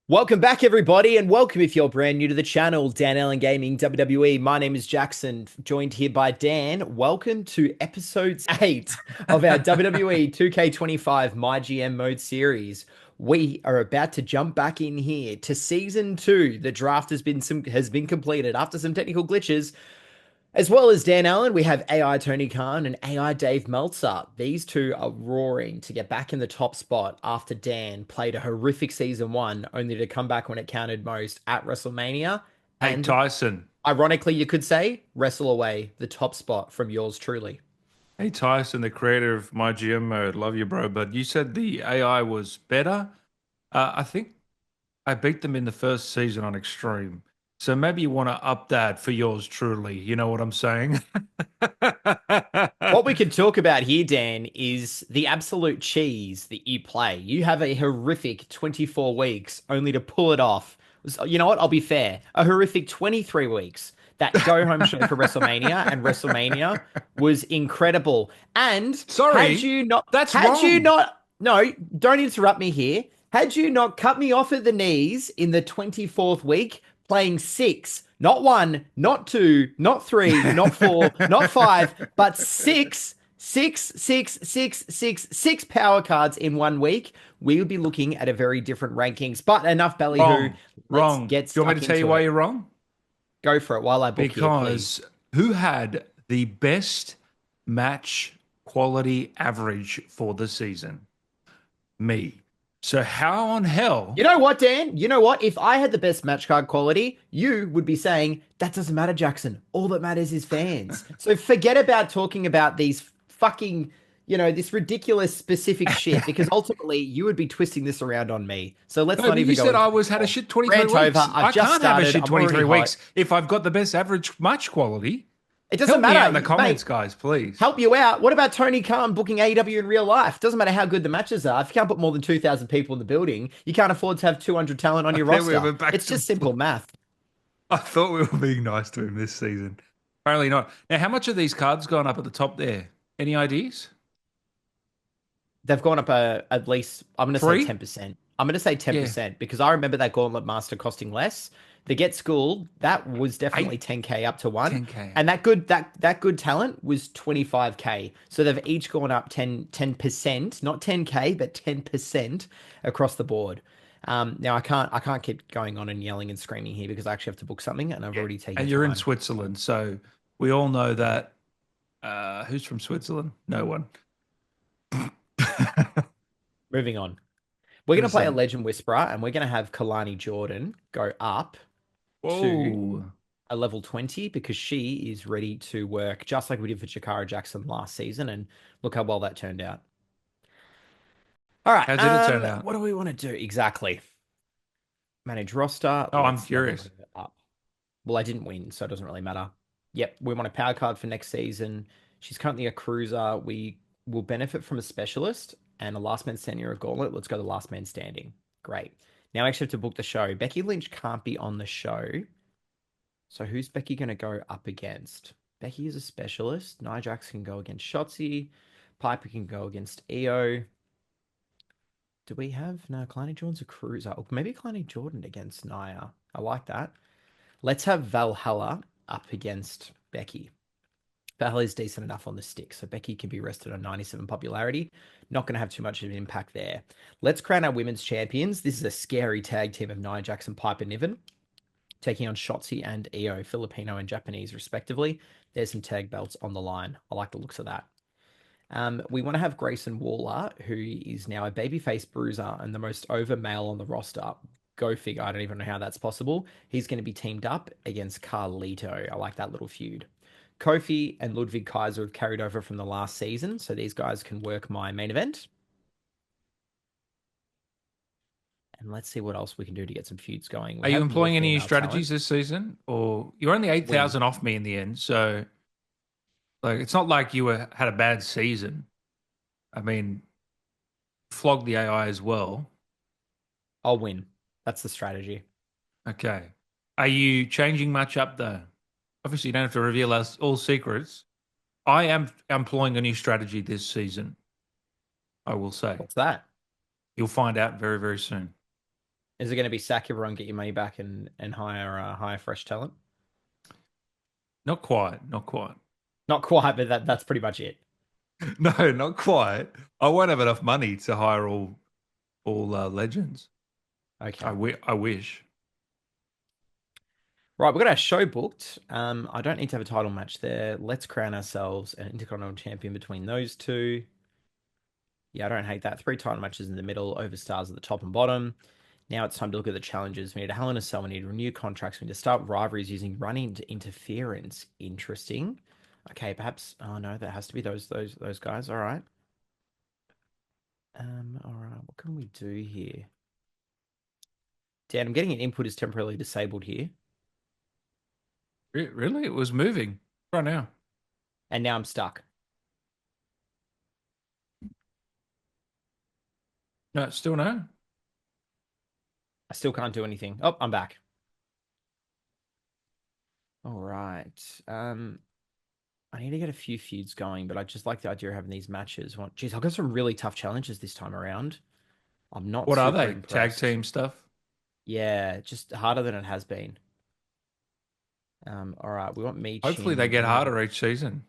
Welcome back, everybody, and welcome if you're brand new to the channel, Dan Allen Gaming WWE. My name is Jackson, joined here by Dan. Welcome to episode 8 of our WWE 2K25 MyGM mode series. We are about to jump back in here to season 2. The draft has been completed after some technical glitches. As well as Dan Allen, we have AI Tony Khan and AI Dave Meltzer. These two are roaring to get back in the top spot after Dan played a horrific season 1, only to come back when it counted most at WrestleMania. Hey, And Tyson. ironically, you could say, wrestle away the top spot from yours truly. Hey, Tyson, the creator of my GM mode. Love you, bro. But you said the AI was better. I think I beat them in the first season on Extreme. So maybe you want to up that for yours truly. You know what I'm saying? What we could talk about here, Dan, is the absolute cheese that you play. You have a horrific 24 weeks only to pull it off. You know what? I'll be fair. A horrific 23 weeks. That go home show for WrestleMania and WrestleMania was incredible. And Sorry, that's had you wrong. not, no, don't interrupt me here. Had you not cut me off at the knees in the 24th week, playing six, not one, not two, not three, not four, not five, but six power cards in 1 week, we would be looking at a very different rankings. But enough ballyhoo. Wrong. Let's Wrong. get Do you want me stuck to tell you into why it. you're wrong? Go for it while I book here, please. Because who had the best match quality average for the season? Me. So how on hell? You know what, Dan? You know what? If I had the best match card quality, you would be saying, that doesn't matter, Jackson. All that matters is fans. So forget about talking about these fucking, this ridiculous specific shit, because ultimately you would be twisting this around on me. So let's No, not but you even go said into I it was had a anymore. shit 23 Rant over. weeks. I've I just can't have a started. shit I'm already 23 hot. weeks if I've got the best average match quality. It doesn't Help me out in matter, the comments, mate. guys, please. Help you out. What about Tony Khan booking AEW in real life? Doesn't matter how good the matches are. If you can't put more than 2,000 people in the building, you can't afford to have 200 talent on your Then we roster. went back It's to just simple math. I thought we were being nice to him this season. Apparently not. Now, how much are these cards going up at the top there? Any ideas? They've gone up at least, I'm going to say Three? 10%. I'm going to say Yeah. 10% because I remember that Gauntlet Master costing less. The Get Schooled, that was definitely Eight, 10k up to one. 10K. And that good talent was 25k. So they've each gone up 10%, not 10k, but 10% across the board. Now I can't keep going on and yelling and screaming here because I actually have to book something and I've Yeah. already taken And you're in time. Switzerland, so we all know that. Who's from Switzerland? No one. Moving on. We're going to play a Listen. Legend Whisperer and we're going to have Kalani Jordan go up to Whoa. a level 20 because she is ready to work just like we did for Jakara Jackson last season. And look how well that turned out. All right. How did it turn out? What do we want to do exactly? Manage roster. Oh, I'm Let's level curious. her up. Well, I didn't win, so it doesn't really matter. Yep, we want a power card for next season. She's currently a cruiser. We will benefit from a specialist and a last man standing or a gauntlet. Let's go the last man standing. Great. Now I actually have to book the show. Becky Lynch can't be on the show. So who's Becky going to go up against? Becky is a specialist. Nia Jax can go against Shotzi. Piper can go against EO. Do we have... No, Kalani Jordan's a cruiser. Or maybe Kalani Jordan against Nia. I like that. Let's have Valhalla up against Becky. Valhalla is decent enough on the stick, so Becky can be rested on 97 popularity. Not going to have too much of an impact there. Let's crown our women's champions. This is a scary tag team of Nia Jax and Piper Niven, taking on Shotzi and EO, Filipino and Japanese, respectively. There's some tag belts on the line. I like the looks of that. We want to have Grayson Waller, who is now a babyface bruiser and the most over male on the roster. Go figure. I don't even know how that's possible. He's going to be teamed up against Carlito. I like that little feud. Kofi and Ludwig Kaiser have carried over from the last season, so these guys can work my main event. And let's see what else we can do to get some feuds going. Are We you have more employing any female talent. strategies this season? Or you're only Win. 8,000 off me in the end, so like it's not like you had a bad season. I mean, flog the AI as well. I'll win. That's the strategy. Okay. Are you changing much up though? Obviously, you don't have to reveal us all secrets. I am employing a new strategy this season, I will say. What's that? You'll find out very, very soon. Is it going to be sack everyone, get your money back, and hire fresh talent? Not quite, not quite. Not quite, but that's pretty much it. No, not quite. I won't have enough money to hire all legends. Okay. I wish. Right, we've got our show booked. I don't need to have a title match there. Let's crown ourselves an Intercontinental Champion between those two. Yeah, I don't hate that. Three title matches in the middle, over stars at the top and bottom. Now it's time to look at the challenges. We need a Hell in a Cell. We need to renew contracts. We need to start rivalries using running interference. Interesting. Okay, perhaps. Oh no, that has to be those guys. All right. All right. What can we do here? Dan, I'm getting an input is temporarily disabled here, Really? It was moving right now. and now I'm stuck. No, still no. I still can't do anything. Oh, I'm back. All right. I need to get a few feuds going, but I just like the idea of having these matches. Geez, I've got some really tough challenges this time around. I'm not What are super they? Tag impressed. team stuff? Yeah, just harder than it has been. All right, we want Me Hopefully they Chin. get harder each season.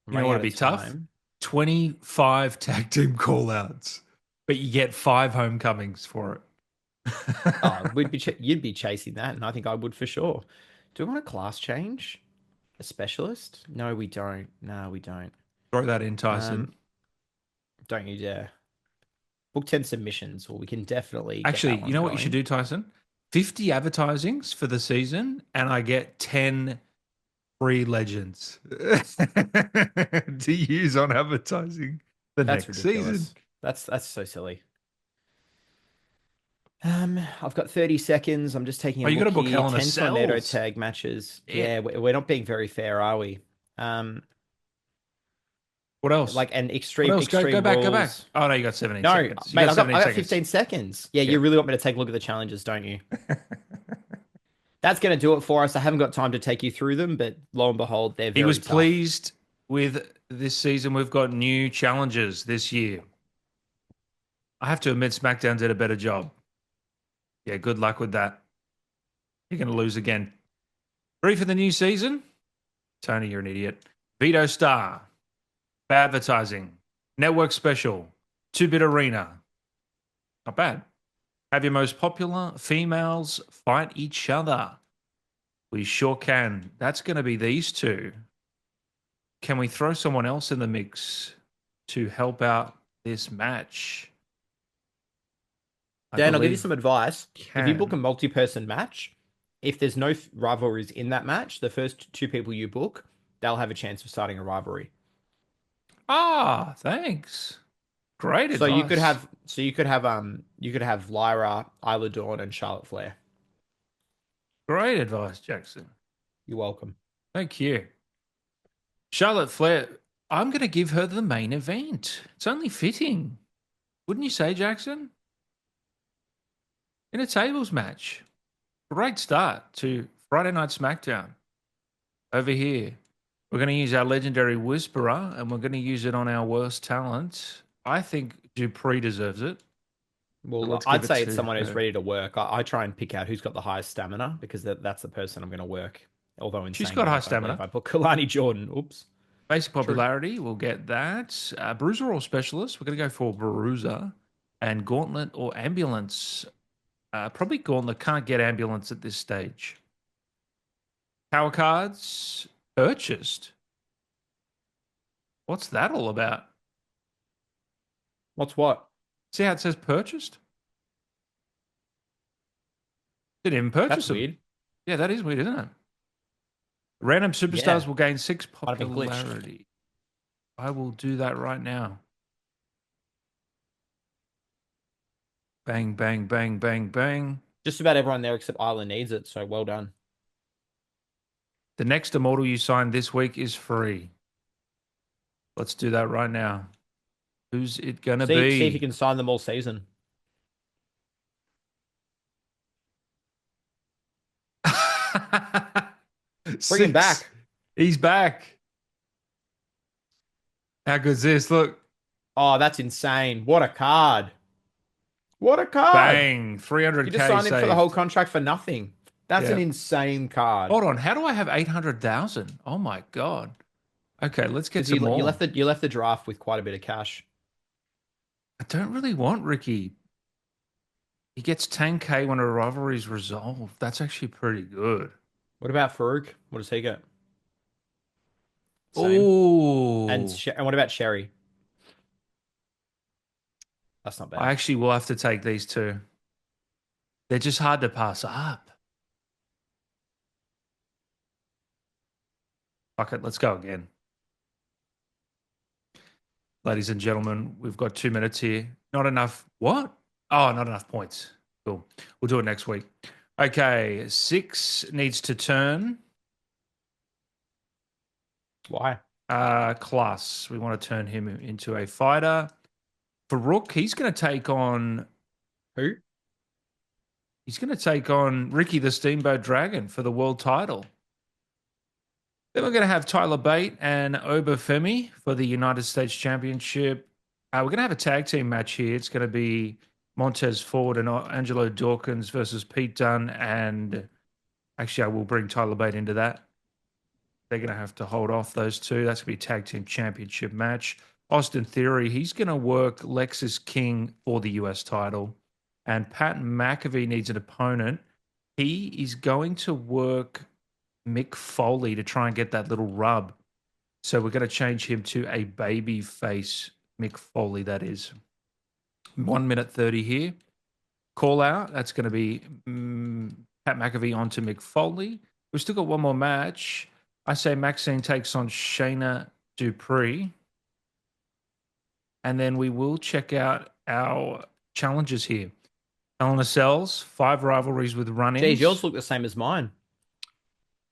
I'm You know running what out would of be tough? time. 25 tag team call outs, but you get five homecomings for it. Oh, you'd be chasing that, and I think I would for sure. Do we want a class change? A specialist? No, we don't. No, we don't. Throw that in, Tyson. Um, don't you dare. Book 10 submissions. Well, we can definitely get Actually, that you one know what you should going. do, Tyson? 50 advertisings for the season, and I get 10 free legends to use on advertising the That's next season. ridiculous. That's so silly. I've got 30 seconds. I'm just taking Oh, a you got to look book here. Hell in a 10 tornado Cells. tag matches. Yeah. Yeah, we're not being very fair, are we? Um, What else? like an What extreme else? Go extreme back, go back. rules. Oh no, you got 17 No, seconds. You mate, got I got 17 I got seconds. 15 seconds. Yeah, Yeah. you really want me to take a look at the challenges, don't you? That's going to do it for us. I haven't got time to take you through them, but lo and behold, they're He was very tough. pleased with this season. We've got new challenges this year. I have to admit, SmackDown did a better job. Yeah, good luck with that. You're going to lose again. Ready for the new season? Tony, you're an idiot. Veto Star, advertising, network special, 2-bit arena. Not bad. Have your most popular females fight each other. We sure can. That's going to be these two. Can we throw someone else in the mix to help out this match? I Dan, I'll give you believe some advice. If you book a can. multi-person match, if there's no rivalries in that match, the first two people you book, they'll have a chance of starting a rivalry. Ah, thanks. Great advice. You could have Lyra, Isla Dawn, and Charlotte Flair. Great advice, Jackson. You're welcome. Thank you. Charlotte Flair, I'm going to give her the main event. It's only fitting. Wouldn't you say, Jackson? In a tables match. Great start to Friday Night SmackDown. Over here, we're going to use our legendary Whisperer and we're going to use it on our worst talent. I think Dupree deserves it. So Well, let's give I'd it say it's to someone who's her. ready to work. I try and pick out who's got the highest stamina because that's the person I'm going to work. Although in She's saying got high that, I believe stamina. I put Kalani Jordan. Oops. Basic True. popularity, we'll get that. Bruiser or specialist, we're going to go for Bruiser. And Gauntlet or Ambulance. Probably Gauntlet. Can't get Ambulance at this stage. Power cards purchased. What's that all about? What's what? See how it says purchased? Didn't even That's purchase them. weird. Yeah, that is weird, isn't it? Random superstars Yeah, will gain 6 might have been glitched. popularity. I will do that right now. Bang, bang, bang, bang, bang. Just about everyone there except Isla needs it, so well done. The next Immortal you sign this week is free. Let's do that right now. Who's it gonna See if you be? can sign them all season. Bring him 6. back. He's back. How good's this? Look. Oh, that's insane. What a card. What a card. Bang, You just 300K signed him for the whole saved. contract for nothing. That's an Yeah. insane card. Hold on. How do I have 800,000? Oh my God. Okay, let's get Because some you more. left the draft with quite a bit of cash. I don't really want Ricky. He gets 10K when a rivalry is resolved. That's actually pretty good. What about Farouk? What does he get? Same. Oh, And what about Sherry? That's not I bad. actually will have to take these two. They're just hard to pass up. Fuck it, let's go again. Ladies and gentlemen, we've got 2 minutes here. Not enough. What? Oh, not enough points. Cool. We'll do it next week. Okay, six needs to turn. Why? Class. We want to turn him into a fighter. Farouk, he's going to take on. Who? He's going to take on Ricky the Steamboat Dragon for the world title. Then we're going to have Tyler Bate and Obafemi for the United States Championship. We're going to have a tag team match here. It's going to be Montez Ford and Angelo Dawkins versus Pete Dunne. And actually, I will bring Tyler Bate into that. They're going to have to hold off those two. That's going to be a tag team championship match. Austin Theory, he's going to work Lexus King for the US title. And Pat McAfee needs an opponent. He is going to work Mick Foley to try and get that little rub. So we're going to change him to a baby face Mick Foley, that is. 1 minute 30 here. Call out. That's going to be Pat McAfee onto Mick Foley. We've still got one more match. I say Maxine takes on Shayna Dupree. And then we will check out our challenges here. Helena Cells, 5 rivalries with Geez, run-ins. yours look the same as mine.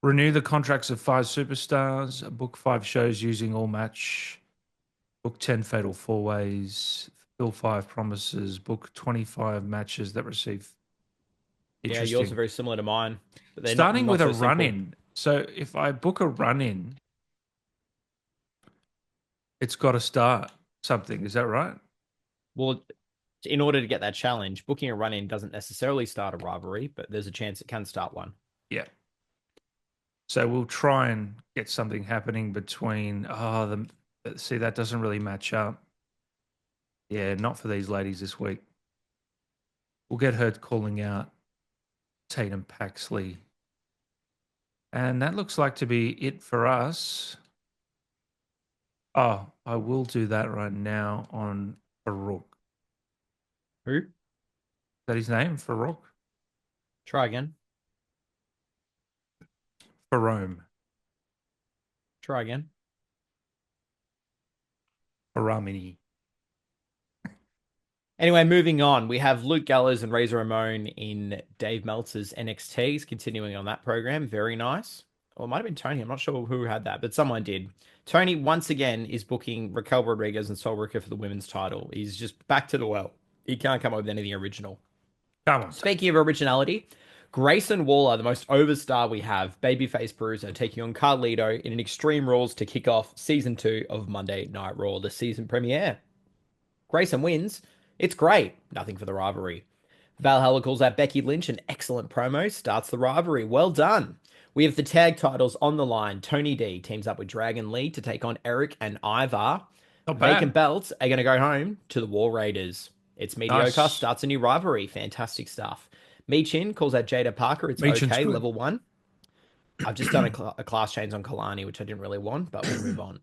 Renew the contracts of 5 superstars. Book 5 shows using all match. Book 10 fatal 4-ways. Fill 5 promises. Book 25 matches that receive. Yeah, yours are Interesting. very similar to mine, but they're not Starting not with a so simple. run-in. So if I book a run-in, it's got to start something. Is that right? Well, in order to get that challenge, booking a run-in doesn't necessarily start a rivalry, but there's a chance it can start one. Yeah. So we'll try and get something happening between. See, that doesn't really match up. Yeah, not for these ladies this week. We'll get her calling out Tatum Paxley. And that looks like to be it for us. Oh, I will do that right now on Farouk. Who? Is that his name? Farouk? Try again. Farome. Try again. Faramini. Anyway, moving on. We have Luke Gallows and Razor Ramon in Dave Meltzer's NXTs, continuing on that program. Very nice. Or it might have been Tony. I'm not sure who had that, but someone did. Tony, once again, is booking Raquel Rodriguez and Sol Ruca for the women's title. He's just back to the well. He can't come up with anything original. Come on. Speaking of originality, Grayson Waller, the most overstar we have, babyface bruiser, taking on Carlito in an Extreme Rules to kick off season 2 of Monday Night Raw, the season premiere. Grayson wins. It's great. Nothing for the rivalry. Valhalla calls out Becky Lynch, an excellent promo, starts the rivalry. Well done. We have the tag titles on the line. Tony D teams up with Dragon Lee to take on Eric and Ivar. Not Vacant bad. belts are going to go home to the War Raiders. It's mediocre, Nice. starts a new rivalry. Fantastic stuff. Meechin calls out Jada Parker. It's Meechin's okay, good. level 1. I've just done a class change on Kalani, which I didn't really want, but we'll move on.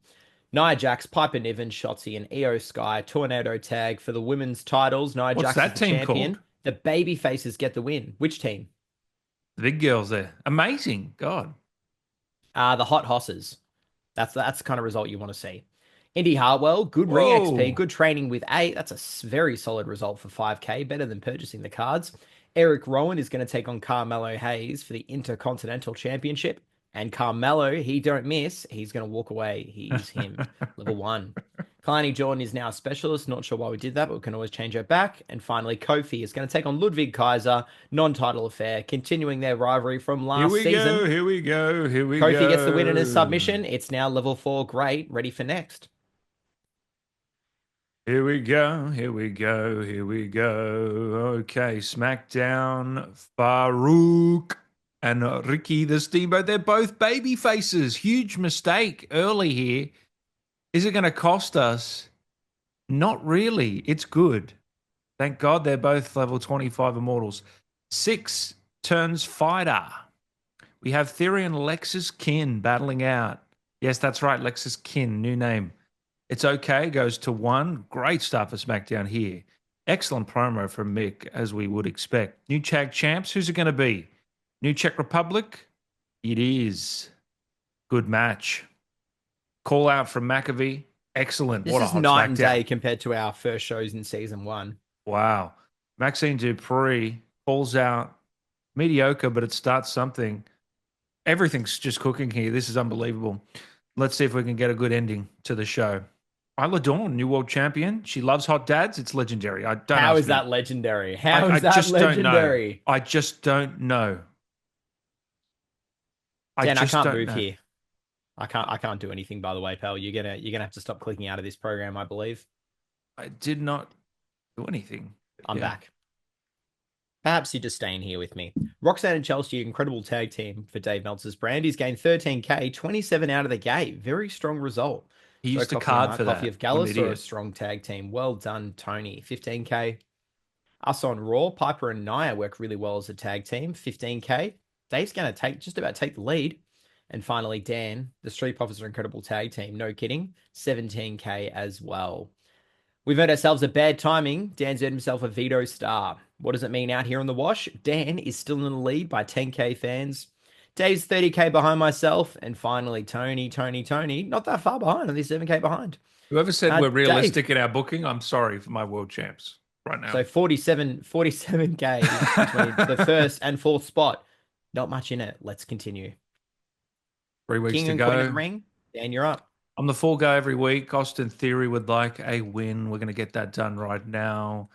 Nia Jax, Piper Niven, Shotzi, and Io Sky Tornado tag for the women's titles. Nia What's Jax is that the team champion. called? The baby faces get the win. Which team? The big girls there. Amazing. God. The Hot Hosses. That's the kind of result you want to see. Indy Hartwell, good ring XP, Whoa. good training with 8. That's a very solid result for 5K, better than purchasing the cards. Eric Rowan is going to take on Carmelo Hayes for the Intercontinental Championship. And Carmelo, he don't miss. He's going to walk away. He's him. Level 1. Kalani Jordan is now a specialist. Not sure why we did that, but we can always change her back. And finally, Kofi is going to take on Ludwig Kaiser, non-title affair, continuing their rivalry from Here last we go. season. Here we go. Here we Kofi go. gets the win in a submission. It's now level 4. Great. Ready for next. Here we go. Here we go. Here we go. Okay, SmackDown. Farouk and Ricky the Steamboat. They're both baby faces. Huge mistake early here. Is it going to cost us? Not really. It's good. Thank God they're both level 25 immortals. 6 turns fighter. We have Theory and Lexus Kin battling out. Yes, that's right. Lexus Kin, new name. It's okay, goes to 1. Great start for SmackDown here. Excellent promo from Mick, as we would expect. New Tag Champs, who's it going to be? New Czech Republic? It is. Good match. Call out from McAfee. Excellent. This What a is hot night and SmackDown. day compared to our first shows in season one. Wow. Maxine Dupree calls out mediocre, but it starts something. Everything's just cooking here. This is unbelievable. Let's see if we can get a good ending to the show. Isla Dawn, new world champion. She loves hot dads. It's legendary. I don't How ask is me. that legendary? I, How I is that just don't know. legendary? I just don't know. I Dan, I just can't don't move know. here. I can't do anything, by the way, pal. You're gonna have to stop clicking out of this program, I believe. I did not do anything. I'm Yeah. back. Perhaps you're just staying here with me. Roxanne and Chelsea, incredible tag team for Dave Meltzer's brand. He's gained 13K, 27 out of the gate. Very strong result. He So used a Coffee and card I, for Coffee that. of What an Gallus, or a idiot. strong tag team. Well done, Tony. 15K. Us on Raw, Piper and Nia work really well as a tag team. 15K. Dave's going to just about take the lead. And finally, Dan, the Street Profits are incredible tag team. No kidding. 17K as well. We've earned ourselves a bad timing. Dan's earned himself a veto star. What does it mean out here on the wash? Dan is still in the lead by 10K fans. Dave's 30K behind myself. And finally, Tony, not that far behind, only 7K behind. Whoever said we're Dave, realistic in our booking, I'm sorry for my world champs right now. so 47K between the first and fourth spot. Not much in it. Let's continue. 3 weeks King to and Queen of the go. Ring. Dan, you're up. I'm the full guy every week. Austin Theory would like a win. We're going to get that done right now.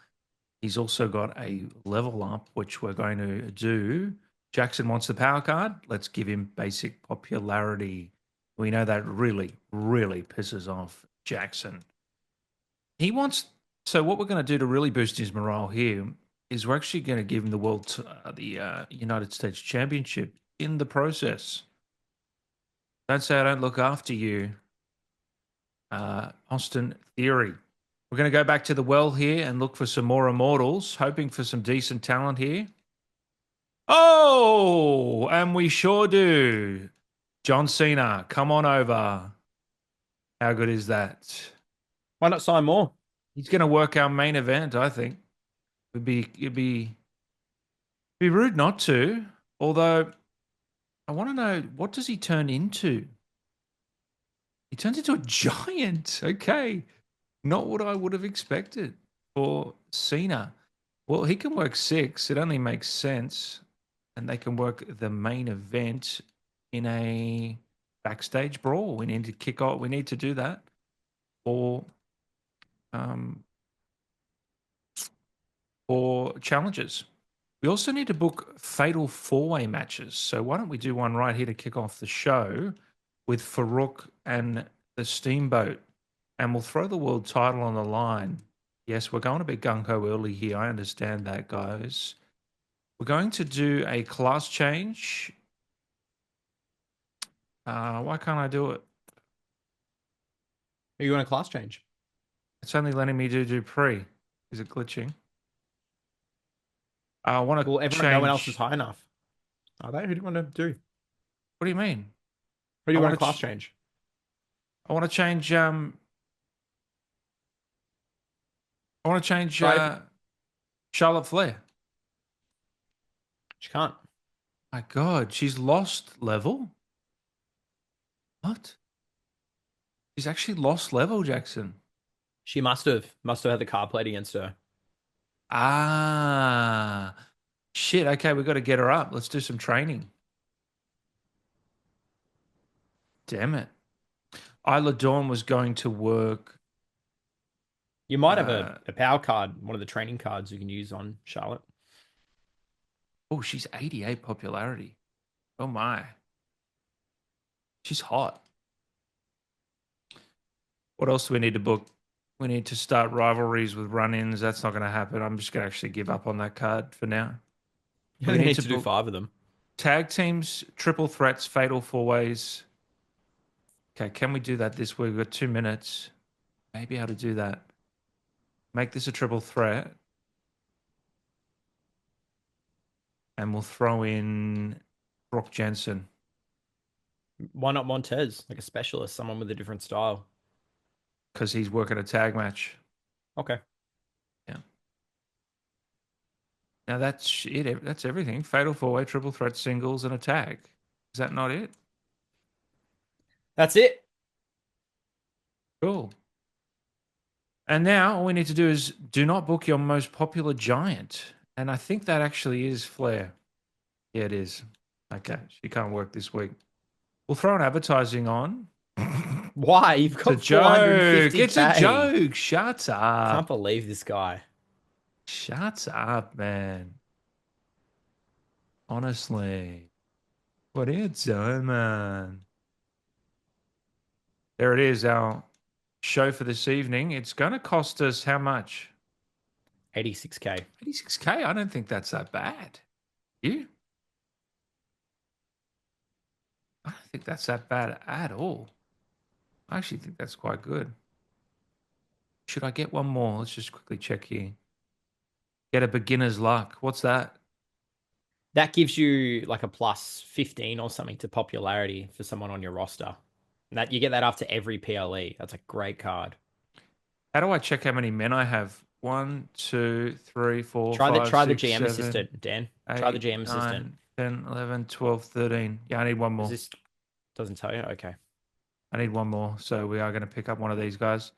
He's also got a level up, which we're going to do. Jackson wants the power card. Let's give him basic popularity. We know that really, really pisses off Jackson. He wants. So what we're going to do to really boost his morale here is we're actually going to give him the United States Championship in the process. Don't say I don't look after you, Austin Theory. We're going to go back to the well here and look for some more immortals, hoping for some decent talent here. Oh, and we sure do. John Cena, come on over. How good is that? Why not sign more? He's going to work our main event, I think. It'd be rude not to. Although I want to know, what does he turn into? He turns into a giant. Okay. Not what I would have expected for Cena. Well, he can work 6. It only makes sense. And they can work the main event in a backstage brawl. We need to kick off. We need to do that um, for challenges. We also need to book fatal 4-way matches. So why don't we do one right here to kick off the show with Farouk and the Steamboat, and we'll throw the world title on the line. Yes, we're going a bit gung-ho early here. I understand that, guys. We're going to do a class change. Why can't I do it? Are you going to class change? It's only letting me do Dupree. Is it glitching? I want Well, to no one else is change. high enough. Are they? Who do you want to do? What do you mean? Who do I you want want to to. class change? I want to change. I want to change Try if Charlotte Flair. she can't. My God, she's lost level. What? She's actually lost level, Jackson. She must have had the card played against her. Ah, shit. Okay, we've got to get her up. Let's do some training. Damn it. Isla Dawn was going to work. You might have Uh, a power card, one of the training cards you can use on Charlotte. oh, she's 88 popularity. Oh my. She's hot. What else do we need to book? We need to start rivalries with run-ins. That's not going to happen. I'm just going to actually give up on that card for now. You We only need need to to do book 5 of them. tag teams, triple threats, fatal four ways. Okay, can we do that this week? We've got 2 minutes. Maybe how to do that. Make this a triple threat, and we'll throw in Brock Jensen Why not Montez, like a specialist, someone with a different style? because he's working a tag match. Okay. Yeah. Now that's it. That's everything. Fatal four way, triple threat, singles, and a tag. Is that not it? That's it. Cool. And now all we need to do is do not book your most popular giant. And I think that actually is Flair. Yeah, it is. Okay, she can't work this week. We'll throw an advertising on. Why? You've It's a got joke. It's a 450K. joke. Shut Can't up. believe this guy. Shut up, man. Honestly. What are you doing, man? There it is, our show for this evening. It's going to cost us how much? 86K. 86K? I don't think that's that bad. You? I don't think that's that bad at all. I actually think that's quite good. Should I get one more? Let's just quickly check here. Get a beginner's luck. What's that? That gives you like a plus 15 or something to popularity for someone on your roster. And that you get that after every PLE. That's a great card. How do I check how many men I have? One, two, three, four, Try the five, try the six, GM seven, assistant, Dan. Try the 8, GM assistant. 9, 10, 11, 12, 13. Yeah, I need one Is more. this doesn't tell you? Okay. I need one more. So we are going to pick up one of these guys.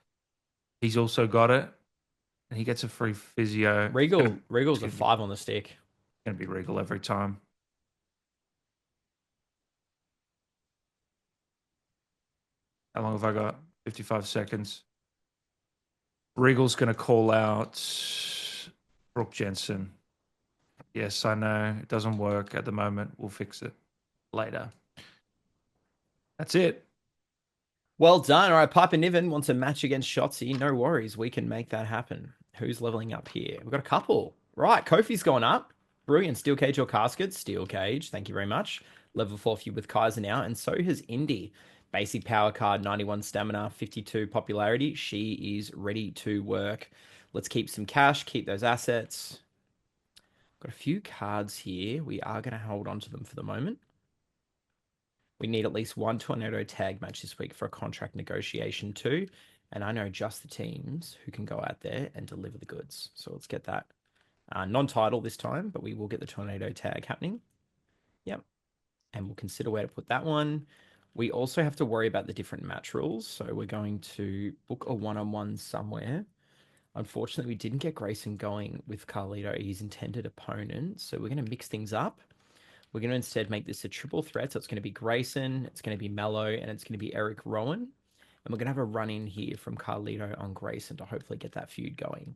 He's also got it. And he gets a free physio. Regal's a Excuse me. 5 on the stick. Going to be Regal every time. How long have I got? 55 seconds. Regal's going to call out Brooke Jensen. Yes, I know. It doesn't work at the moment. We'll fix it later. That's it. Well done. All right, Piper Niven wants a match against Shotzi. No worries, we can make that happen. Who's leveling up here? We've got a couple. Right, Kofi's gone up. Brilliant. Steel Cage or Casket? Steel Cage. Thank you very much. Level 4 for you with Kaiser now. And so has Indy. Basic power card, 91 stamina, 52 popularity. She is ready to work. Let's keep some cash, keep those assets. Got a few cards here. We are going to hold on to them for the moment. We need at least one Tornado tag match this week for a contract negotiation too. And I know just the teams who can go out there and deliver the goods. So let's get that. Non-title this time, but we will get the Tornado tag happening. Yep. And we'll consider where to put that one. We also have to worry about the different match rules. So we're going to book a one-on-one somewhere. Unfortunately, we didn't get Grayson going with Carlito, his intended opponent. So we're going to mix things up. We're going to instead make this a triple threat. So it's going to be Grayson, it's going to be Mello, and it's going to be Eric Rowan. And we're going to have a run in here from Carlito on Grayson to hopefully get that feud going.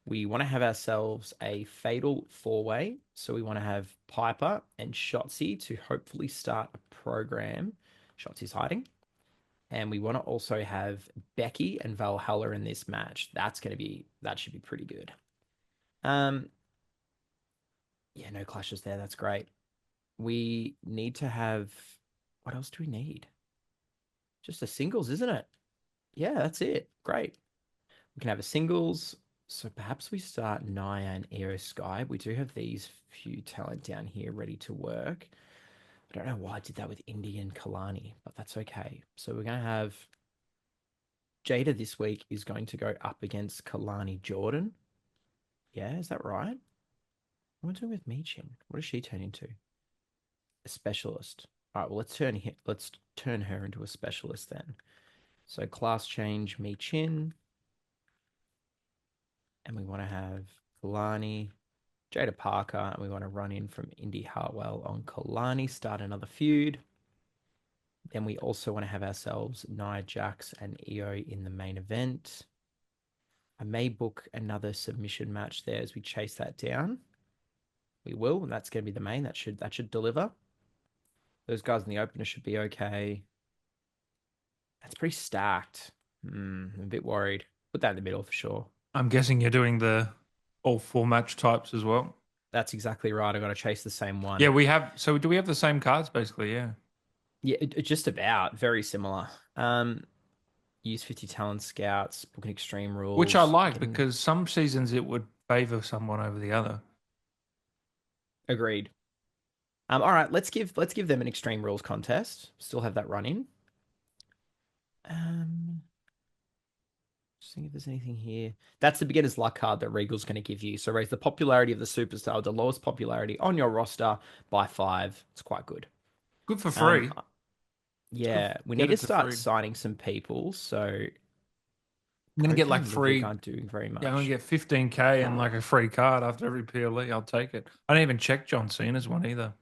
We want to have ourselves a fatal four-way. So we want to have Piper and Shotzi to hopefully start a program. Shotzi's hiding. And we want to also have Becky and Valhalla in this match. That should be pretty good. Yeah, no clashes there. That's great. We need to have, what else do we need? Just a singles, isn't it? Yeah, that's it. Great. We can have a singles. So perhaps we start Naya and Aero Sky. We do have these few talent down here ready to work. I don't know why I did that with Indy and Kalani, but that's okay. So we're going to have Jada this week is going to go up against Kalani Jordan. Yeah, is that right? What am I doing with Michin? What does she turn into? A specialist. All right, well, let's turn her into a specialist then. So class change Michin. And we want to have Kalani, Jada Parker, and we want to run in from Indy Hartwell on Kalani, start another feud. Then we also want to have ourselves Nia Jax and Io in the main event. I may book another submission match there as we chase that down. We will, and that's going to be the main. That should deliver. Those guys in the opener should be okay. That's pretty stacked. I'm a bit worried. Put that in the middle for sure. I'm guessing you're doing the all four match types as well. That's exactly right. I got to chase the same Yeah, one. we have. So do we have the same cards basically? Yeah. Yeah, just about very similar. Use 50 talent scouts, booking extreme Which I rules. like Getting because some seasons it would favor someone over the other. agreed. All right, let's give them an extreme rules contest. Still have that running. Um, just think if there's anything here. That's the beginner's luck card that Regal's going to give you. So raise the popularity of the superstar with the lowest popularity on your roster by 5. It's quite good. Good for Um, free. It's good. yeah, we need Get to it to start free. signing some people. So I'm gonna get Kofi like and Ludwig free. aren't doing very Yeah, I'm gonna much. get 15K and like a free card after every PLE. I'll take it. I didn't even check John Cena's one either.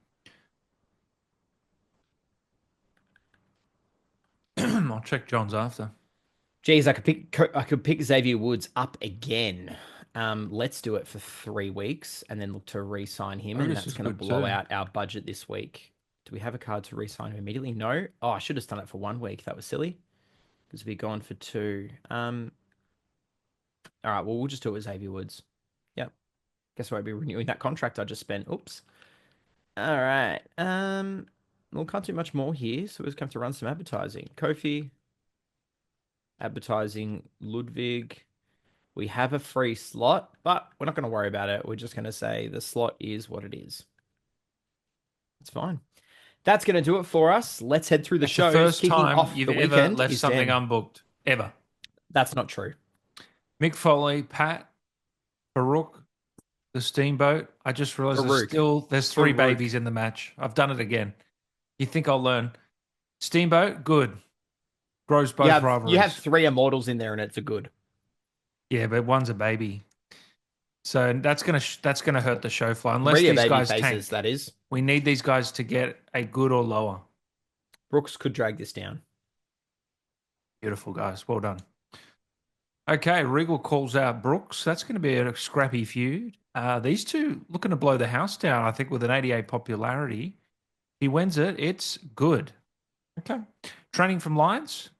I'll check John's after. Geez, I could pick Xavier Woods up again. Let's do it for 3 weeks and then look to re-sign him, and Otis that's is going to good blow too. out our budget this week. Do we have a card to re-sign him immediately? No. Oh, I should have done it for 1 week. That was silly because we're gone for 2. All right. Well, we'll just do it with Xavier Woods. Yep. Guess I won't be renewing that contract I just spent. Oops. All right. We can't do much more here, so we're just going to have to run some advertising. Kofi, advertising Ludwig. We have a free slot, but we're not going to worry about it. We're just going to say the slot is what it is. It's fine. That's going to do it for us. Let's head through the That's the shows. first Kicking time off you've the ever weekend left is something Den. unbooked. Ever. That's not true. Mick Foley, Pat, Farouk, the Steamboat. I just realized Farouk. there's three Farouk. babies in the match. I've done it again. You think I'll learn? Steamboat, good. Grows You both have you have rivalries. 3 immortals in there, and it's a good. Yeah, but one's a baby. So that's gonna hurt the show fly unless Rhea these baby guys faces, tank. that is. We need these guys to get a good or lower. Brooks could drag this down. Beautiful guys, well done. Okay, Regal calls out Brooks. That's going to be a scrappy feud. These two looking to blow the house down. I think with an 88 popularity, he wins it. It's good. Okay, training from Lions,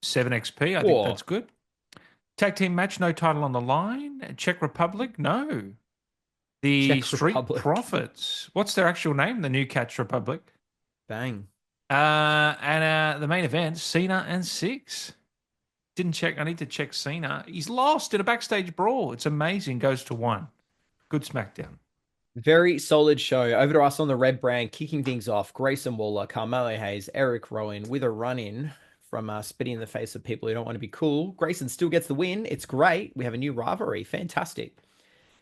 7 XP. I think Whoa. that's good. Tag team match, no title on the line. Czech Republic, no. The Czech Street Republic. Profits. What's their actual name? The New Catch Republic. Bang. And the main event, Cena and Six. Didn't check. I need to check Cena. He's lost in a backstage brawl. It's amazing. Goes to 1. Good SmackDown. Very solid show. Over to us on the red brand, kicking things off. Grayson Waller, Carmelo Hayes, Eric Rowan with a run in from spitting in the face of people who don't want to be cool. Grayson still gets the win. It's great. We have a new rivalry. Fantastic.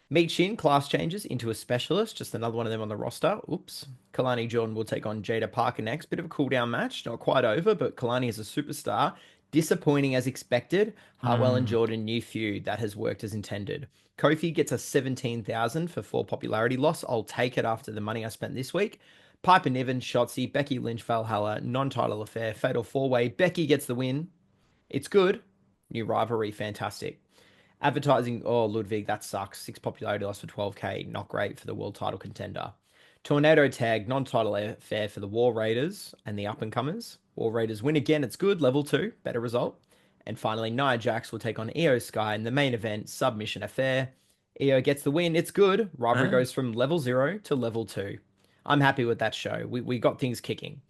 Meet Shin, class changes into a specialist. Just another one of them on the roster. Oops. Kalani Jordan will take on Jada Parker next. Bit of a cool down match. Not quite over, but Kalani is a superstar. Disappointing as expected. Hartwell and Hmm. Jordan, new feud. That has worked as intended. Kofi gets a 17,000 for 4 popularity loss. I'll take it after the money I spent this week. Piper Niven, Shotzi, Becky Lynch, Valhalla, non-title affair, fatal 4-way. Becky gets the win. It's good. New rivalry, fantastic. Advertising, oh, Ludwig, that sucks. 6 popularity loss for 12K. Not great for the world title contender. Tornado tag, non title affair for the War Raiders and the up and comers. War Raiders win again. It's good. Level 2. Better result. And finally, Nia Jax will take on Io Sky in the main event, submission affair. Io gets the win. It's good. Rivalry Eh? goes from level 0 to level 2. I'm happy with that show. We got things kicking.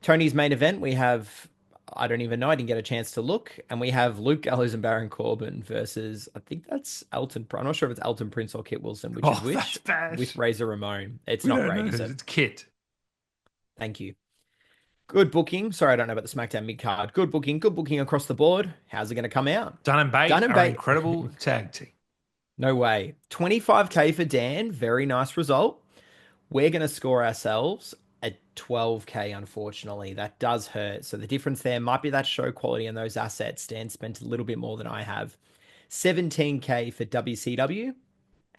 Tony's main event, we have, I don't even know, I didn't get a chance to look. And we have Luke Gallows and Baron Corbin versus, I think that's Elton. I'm not sure if it's Elton Prince or Kit Wilson, which is Oh, that's which, bad. with Razor Ramon. It's We not don't know. great, is it? It's Kit. Thank you. Good booking. Sorry, I don't know about the SmackDown mid card. Good booking. Good booking across the board. How's it going to come out? Dunn and Done Bate and are an bait. incredible tag team. No way. 25K for Dan. Very nice result. We're going to score ourselves at 12K, unfortunately. That does hurt. So the difference there might be that show quality and those assets. Dan spent a little bit more than I have. 17K for WCW. I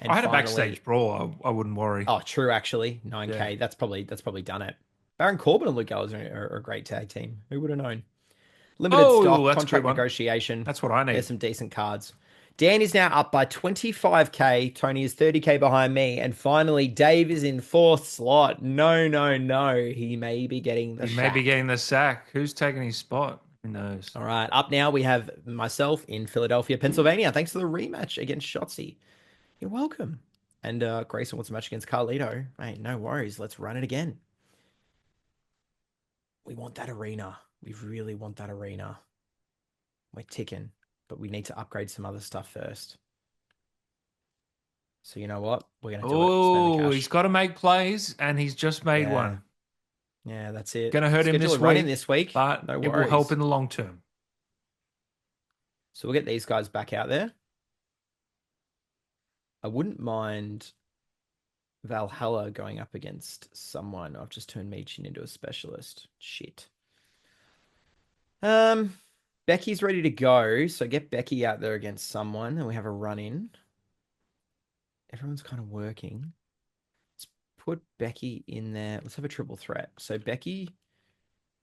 And had a finally, backstage brawl. I wouldn't worry. oh, true, actually, Yeah. 9K. That's probably done it. Baron Corbin and Luke Gallows are a great tag team. Who would have known? Limited Oh, stock, that's a good contract one. negotiation. That's what I There's need. some decent cards. Dan is now up by 25K. Tony is 30K behind me. And finally, Dave is in 4th slot. No, no, no. He may be getting the He may be shack. getting the sack. Who's taking his spot? Who knows? All right, up now we have myself in Philadelphia, Pennsylvania. Thanks for the rematch against Shotzi. You're welcome. And Grayson wants a match against Carlito. Hey, no worries. Let's run it again. We want that arena. We really want that arena. We're ticking, but we need to upgrade some other stuff first. So you know what? We're gonna do it. Spend the Oh, he's cash. got to make plays, and he's just made Yeah, one. yeah, that's it. Going to hurt him Schedule a this run in week, this week. but No it will help worries. in the long term. So we'll get these guys back out there. I wouldn't mind Valhalla going up against someone. I've just turned Meechin into a specialist. Shit. Um, Becky's ready to go, so get Becky out there against someone, and we have a run in. Everyone's kind of working. Let's put Becky in there. Let's have a triple threat. So Becky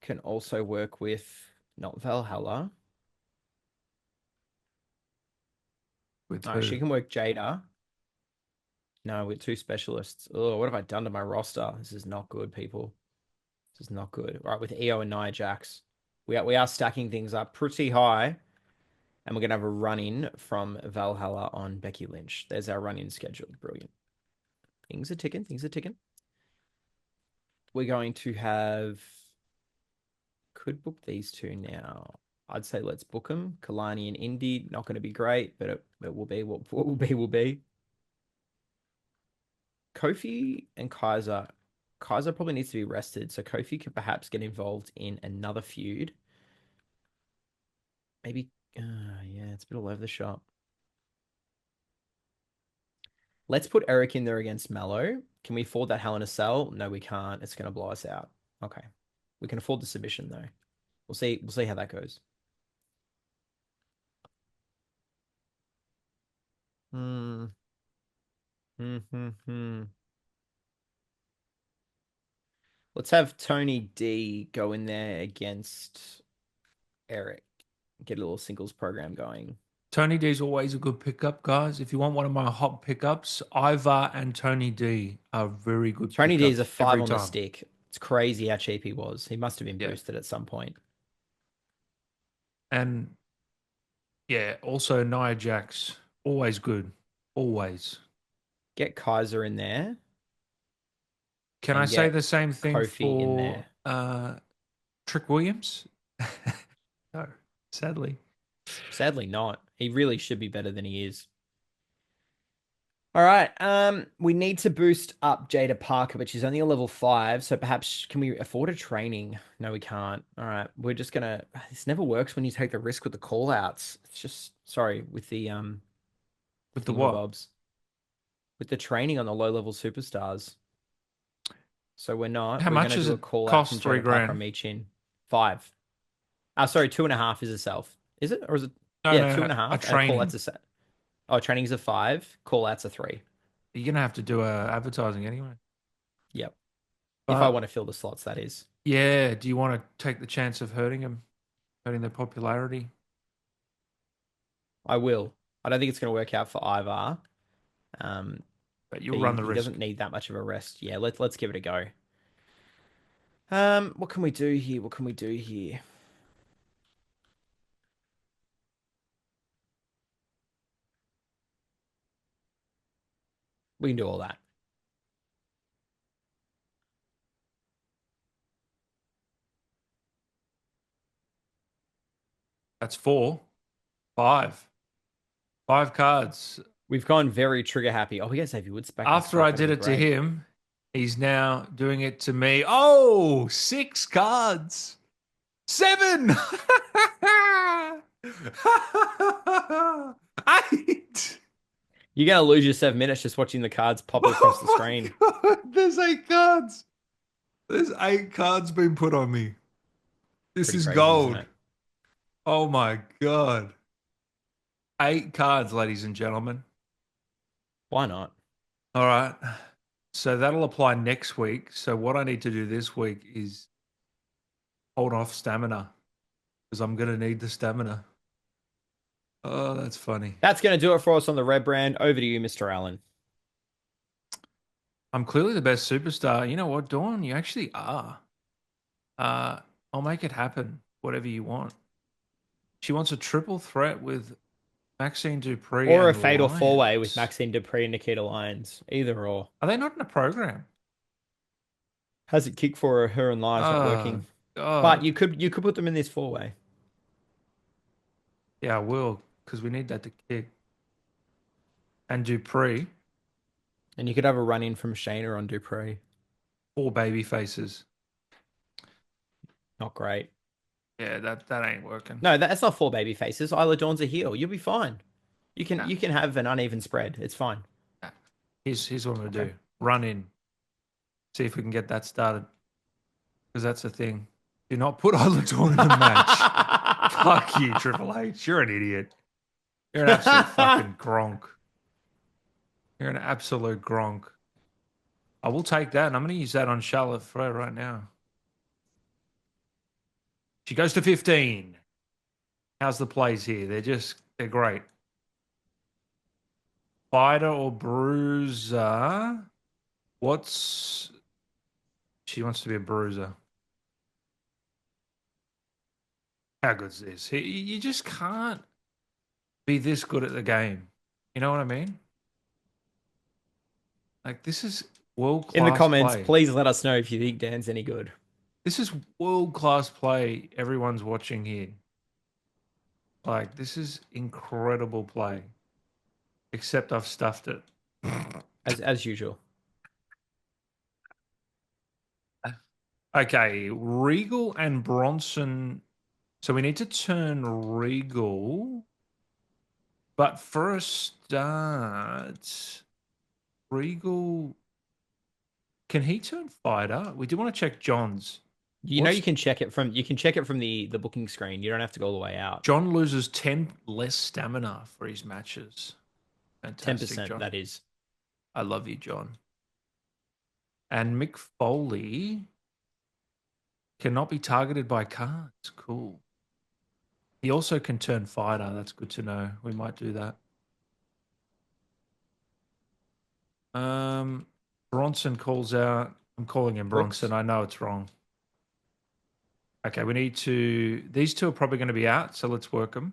can also work with not Valhalla. With All right, who? she can work Jada. No, we're two specialists. Oh, what have I done to my roster? This is not good, people. This is not good. All right, with EO and Nia Jax, we are stacking things up pretty high, and we're gonna have a run in from Valhalla on Becky Lynch. There's our run in schedule. Brilliant. Things are ticking. Things are ticking. We're going to have could book these two now. I'd say let's book them. Kalani and Indy, not going to be great, but it will be what will be will be. Kofi and Kaiser. Kaiser probably needs to be rested, so Kofi could perhaps get involved in another feud. Maybe, yeah, it's a bit all over the shop. Let's put Eric in there against Mello. Can we afford that Hell in a Cell? No, we can't. It's going to blow us out. Okay, we can afford the submission though. We'll see. We'll see how that goes. Hmm. Hmm. Hmm. Hmm. Let's have Tony D go in there against Eric. Get a little singles program going. Tony D is always a good pickup, guys. If you want one of my hot pickups, Ivar and Tony D are very good Tony D is a pickups five every on the time. stick. It's crazy how cheap he was. He must have been Yeah. boosted at some point. And yeah, also Nia Jax, always good. Always. Get Kaiser in there Can I and say get the same thing Kofi in for there. Trick Williams? No, sadly. Sadly not. He really should be better than he is. All right. We need to boost up Jada Parker, which is only a level 5. So perhaps can we afford a training? No, we can't. All right. We're just gonna this never works when you take the risk with the call outs. It's just sorry, with the With the what? thingamabobs. With the training on the low level superstars. So we're not. How We're much gonna does do a it call out from cost? Three Jada Parker on grand. Meechin. 5. Sorry, 2.5 is a self. Is it? Or is it No, yeah, two no, and a a half and a call out's training. a set. Oh, training's a 5, call out's a 3. You're gonna have to do advertising anyway. Yep. If I But want to fill the slots, that is. yeah, do you want to take the chance of hurting him, hurting their popularity? I will. I don't think it's going to work out for Ivar. Um, But you'll but run the he doesn't risk. need that much of a rest. Yeah, let's give it a go. What can we do here? What can we do here? We can do all that. That's four, five, five cards. We've gone very trigger happy. Oh, we got Xavier Woods back in After stock. I That'd did be it to great. him, he's now doing it to me. Oh, six cards. Seven. Eight. You're going to lose your 7 minutes just watching the cards pop across the Oh my screen. god. There's eight cards. There's eight cards being put on me. This Pretty is crazy, isn't gold. it? Oh my god. Eight cards, ladies and gentlemen. Why not? All right. So that'll apply next week. So what I need to do this week is hold off stamina because I'm going to need the stamina. Oh, that's funny. That's going to do it for us on the red brand. Over to you, Mr. Allen. I'm clearly the best superstar. You know what, Dawn? You actually are. Uh, I'll make it happen, whatever you want. She wants a triple threat with Maxine Dupree Or a and fatal four-way with Lyons. Maxine Dupree and Nikita Lyons. Either or. Are they not in a program? Has it kick for her and Lyons not Oh working? But God. you could put them in this four-way. Yeah, I will, because we need that to kick. And Dupree, And you could have a run in from Shayna on Dupree. four baby faces. Not great. Yeah, that ain't working. No, that's not four baby faces. Isla Dawn's a heel. You'll be fine. You can Nah, you can have an uneven spread. It's fine. nah. Here's what I'm gonna Okay. do. Run in. See if we can get that started. Because that's the thing. Do not put Isla Dawn in a match. Fuck you, Triple H. You're an idiot. You're an absolute fucking gronk. You're an absolute gronk. I will take that, and I'm going to use that on Charlotte Flair right now. She goes to 15. How's the plays here? They're great. Fighter or bruiser? What's. She wants to be a bruiser. How good's this? You just can't be this good at the game. You know what I mean? Like, this is world In the class comments, play. please let us know if you think Dan's any good. This is world class play everyone's watching here. Like, this is incredible play. Except I've stuffed it. As usual. Okay, Regal and Bronson. So we need to turn Regal. But for a start, Regal. Can he turn fighter? We do want to check John's. You know What's you can check it from the booking screen. You don't have to go all the way out. John loses 10 less stamina for his matches. Fantastic, 10%, John. that is. I love you, John. And Mick Foley cannot be targeted by cards. Cool. He also can turn fighter. That's good to know. We might do that. Bronson calls out. I'm calling him Bronson. Brooks. I know it's wrong. Okay, we need to. These two are probably going to be out, so let's work them.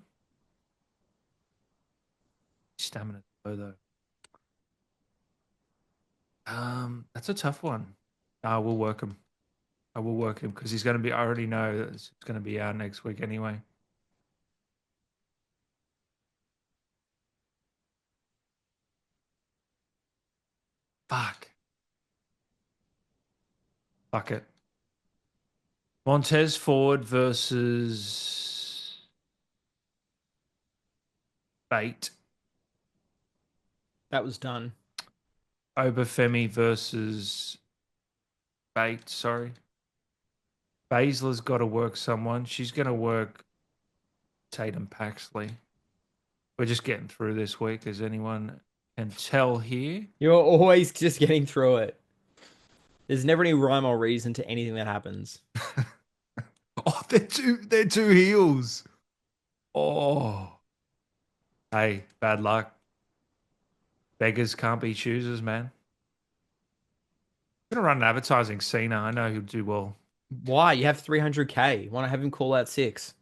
Stamina low though. That's a tough one. We'll work him. I will work him because he's going to be. I already know that it's going to be out next week anyway. Fuck. Fuck it. Montez Ford versus Bate. That was done. Obafemi versus Bate. Sorry. Baszler's got to work someone. She's going to work Tatum Paxley. We're just getting through this week, as anyone can tell here. You're always just getting through it. There's never any rhyme or reason to anything that happens. Oh, they're two heels. Oh. Hey, bad luck. Beggars can't be choosers, man. I'm gonna run an advertising Cena. I know he'll do well. Why? You have 300K. Want to have him call out six?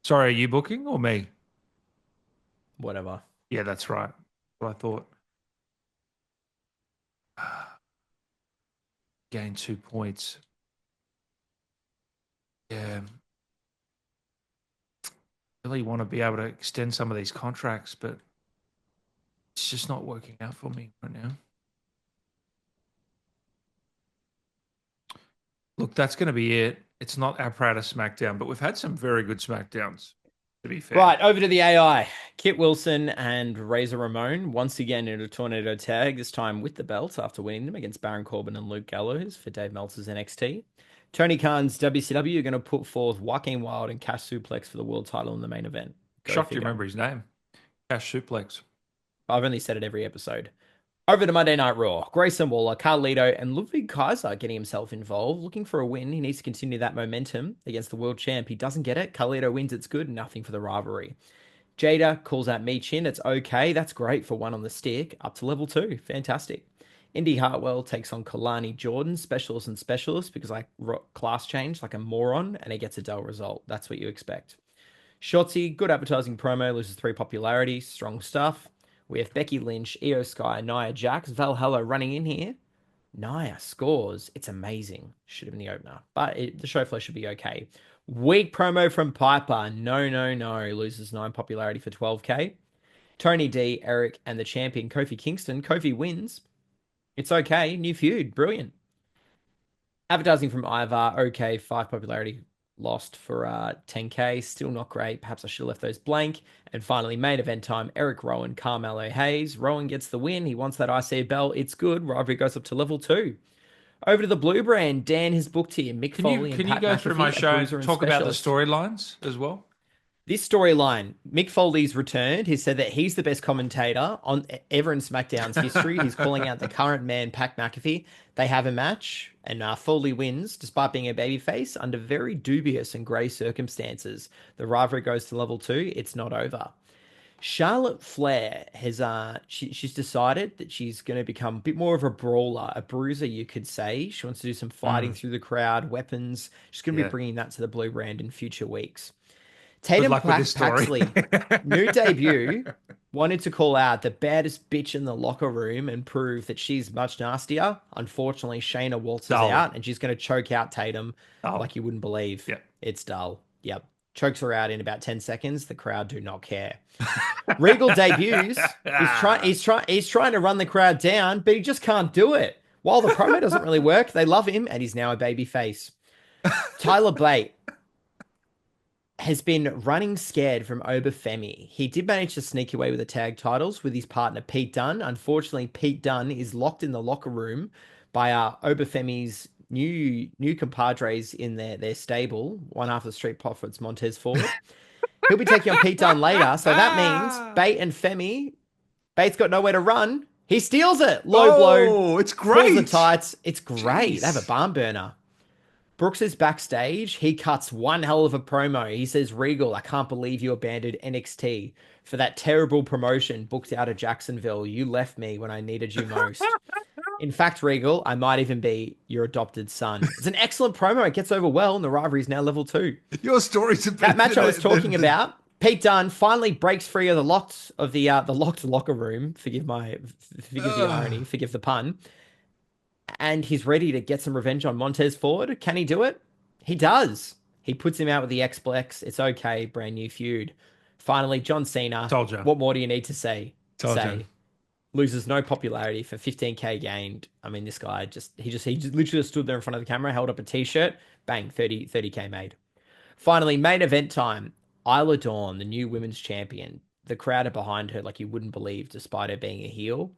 Sorry, are you booking or me? Whatever. Yeah, that's right. What I thought. Gain 2 points. Yeah. Really want to be able to extend some of these contracts, but it's just not working out for me right now. Look, that's going to be it. It's not our proudest SmackDown, but we've had some very good SmackDowns, to be fair. Right, over to the AI. Kit Wilson and Razor Ramon once again in a tornado tag, this time with the belts after winning them against Baron Corbin and Luke Gallows for Dave Meltzer's NXT. Tony Khan's WCW are going to put forth Joaquin Wilde and Cash Suplex for the world title in the main event. Go Shocked you figure. remember his name. Cash Suplex. I've only said it every episode. Over to Monday Night Raw. Grayson Waller, Carlito, and Ludwig Kaiser getting himself involved, looking for a win. He needs to continue that momentum against the world champ. He doesn't get it. Carlito wins. It's good. Nothing for the rivalry. Jada calls out Michin. It's okay. That's great for one on the stick. Up to level 2. Fantastic. Indy Hartwell takes on Kalani Jordan, specialist and specialist, because I class changed like a moron and he gets a dull result. That's what you expect. Shotzi, good advertising promo, loses 3 popularity, strong stuff. We have Becky Lynch, Io Sky, Nia Jax, Valhalla running in here. Nia scores. It's amazing. Should have been the opener, but the show flow should be okay. Weak promo from Piper. No, no, no. Loses 9 popularity for 12K. Tony D, Eric, and the champion Kofi Kingston. Kofi wins. It's okay. New feud. Brilliant. Advertising from Ivar. Okay. 5 popularity lost for 10K. Still not great. Perhaps I should have left those blank. And finally, main event time. Eric Rowan, Carmelo Hayes. Rowan gets the win. He wants that IC belt. It's good. Rivalry goes up to level 2. Over to the blue brand. Dan has booked here Mick Can you Foley and can you Pat go through my McAfee, a show and bruiser and talk about the specialist. storylines as well? This storyline, Mick Foley's returned. He said that he's the best commentator on ever in SmackDown's history. He's calling out the current man, Pat McAfee. They have a match, and Foley wins despite being a babyface under very dubious and grey circumstances. The rivalry goes to level 2. It's not over. Charlotte Flair has she's decided that she's going to become a bit more of a brawler, a bruiser, you could say. She wants to do some fighting Mm, through the crowd, weapons. She's going to be yeah. bringing that to the blue brand in future weeks. Good Tatum luck with this story. Paxley, new debut, wanted to call out the baddest bitch in the locker room and prove that she's much nastier. Unfortunately, Shayna waltzes Dull. out and she's going to choke out Tatum Dull. like you wouldn't believe. Yeah. It's dull. Yep. Chokes her out in about 10 seconds. The crowd do not care. Regal debuts. He's trying to run the crowd down, but he just can't do it. While the promo doesn't really work, they love him and he's now a baby face. Tyler Bate has been running scared from Obafemi. He did manage to sneak away with the tag titles with his partner Pete Dunne. Unfortunately, Pete Dunne is locked in the locker room by Obafemi's new compadres in their stable, one half of the Street Profits, Montez Ford. He'll be taking on Pete Dunne later, so that means Bate and Femi. Bate's got nowhere to run. He steals it. Low blow. Oh, it's Pulls the great. tights. It's great. They have a Jeez. barn burner. Brooks is backstage. He cuts one hell of a promo. He says, Regal, I can't believe you abandoned NXT for that terrible promotion booked out of Jacksonville. You left me when I needed you most. In fact, Regal, I might even be your adopted son. It's an excellent promo. It gets over well, and the rivalry is now level 2. Your stories are That better match I was talking than about, Pete Dunne finally breaks free of the locked locker room. Forgive the irony, forgive the pun, and he's ready to get some revenge on Montez Ford. Can he do it? He does. He puts him out with the X-Plex. It's okay. Brand new feud. Finally, John Cena. Told you. What more do you need to say? Told you. Loses no popularity for 15K gained. I mean, this guy he just literally stood there in front of the camera, held up a t-shirt, bang, 30K made. Finally, main event time. Isla Dawn, the new women's champion. The crowd are behind her like you wouldn't believe, despite her being a heel.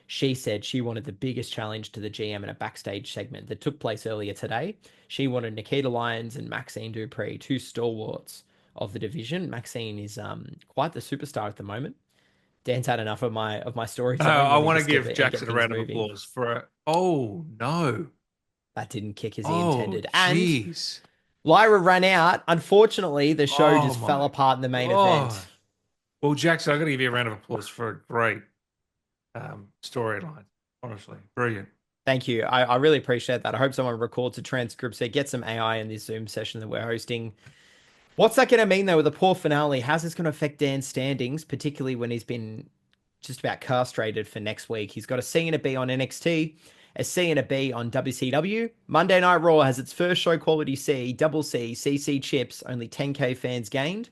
She said she wanted the biggest challenge to the GM in a backstage segment that took place earlier today. She wanted Nikita Lyons and Maxine Dupree, 2 stalwarts of the division. Maxine is quite the superstar at the moment. Dan's had enough of my storytelling. I Let me want to just give get Jackson a things round of moving. applause for it. Oh no. That didn't kick as he Oh intended. And jeez. Lyra ran out. Unfortunately, the show Oh just fell my apart in the main God. event. Well, Jackson, I got to give you a round of applause for a great storyline. Honestly, brilliant. Thank you. I really appreciate that. I hope someone records a transcript so get some AI in this Zoom session that we're hosting. What's that going to mean, though, with a poor finale? How's this going to affect Dan's standings, particularly when he's been just about castrated for next week? He's got a C and a B on NXT, a C and a B on WCW. Monday Night Raw has its first show quality C, double C, CC chips, only 10K fans gained.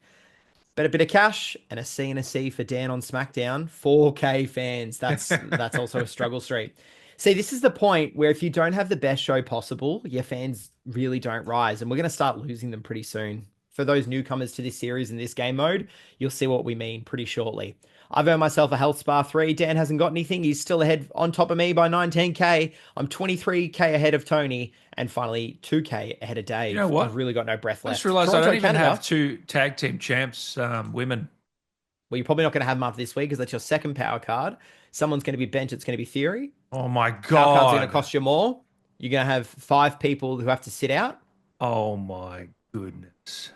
But a bit of cash and a C and a C for Dan on SmackDown. 4K fans. That's also a struggle streak. See, this is the point where if you don't have the best show possible, your fans really don't rise. And we're going to start losing them pretty soon. For those newcomers to this series and this game mode, you'll see what we mean pretty shortly. I've earned myself a health spa 3. Dan hasn't got anything. He's still ahead on top of me by 19K. I'm 23K ahead of Tony. And finally, 2K ahead of You know Dave. what? I've really got no breath I just left. realised I Toronto, don't even Canada. have 2 tag team champs, women. Well, you're probably not going to have them after this week because that's your second power card. Someone's going to be bench. It's going to be Theory. Oh my Power cards are going to God. cost you more. You're going to have 5 people who have to sit out. Oh my goodness. You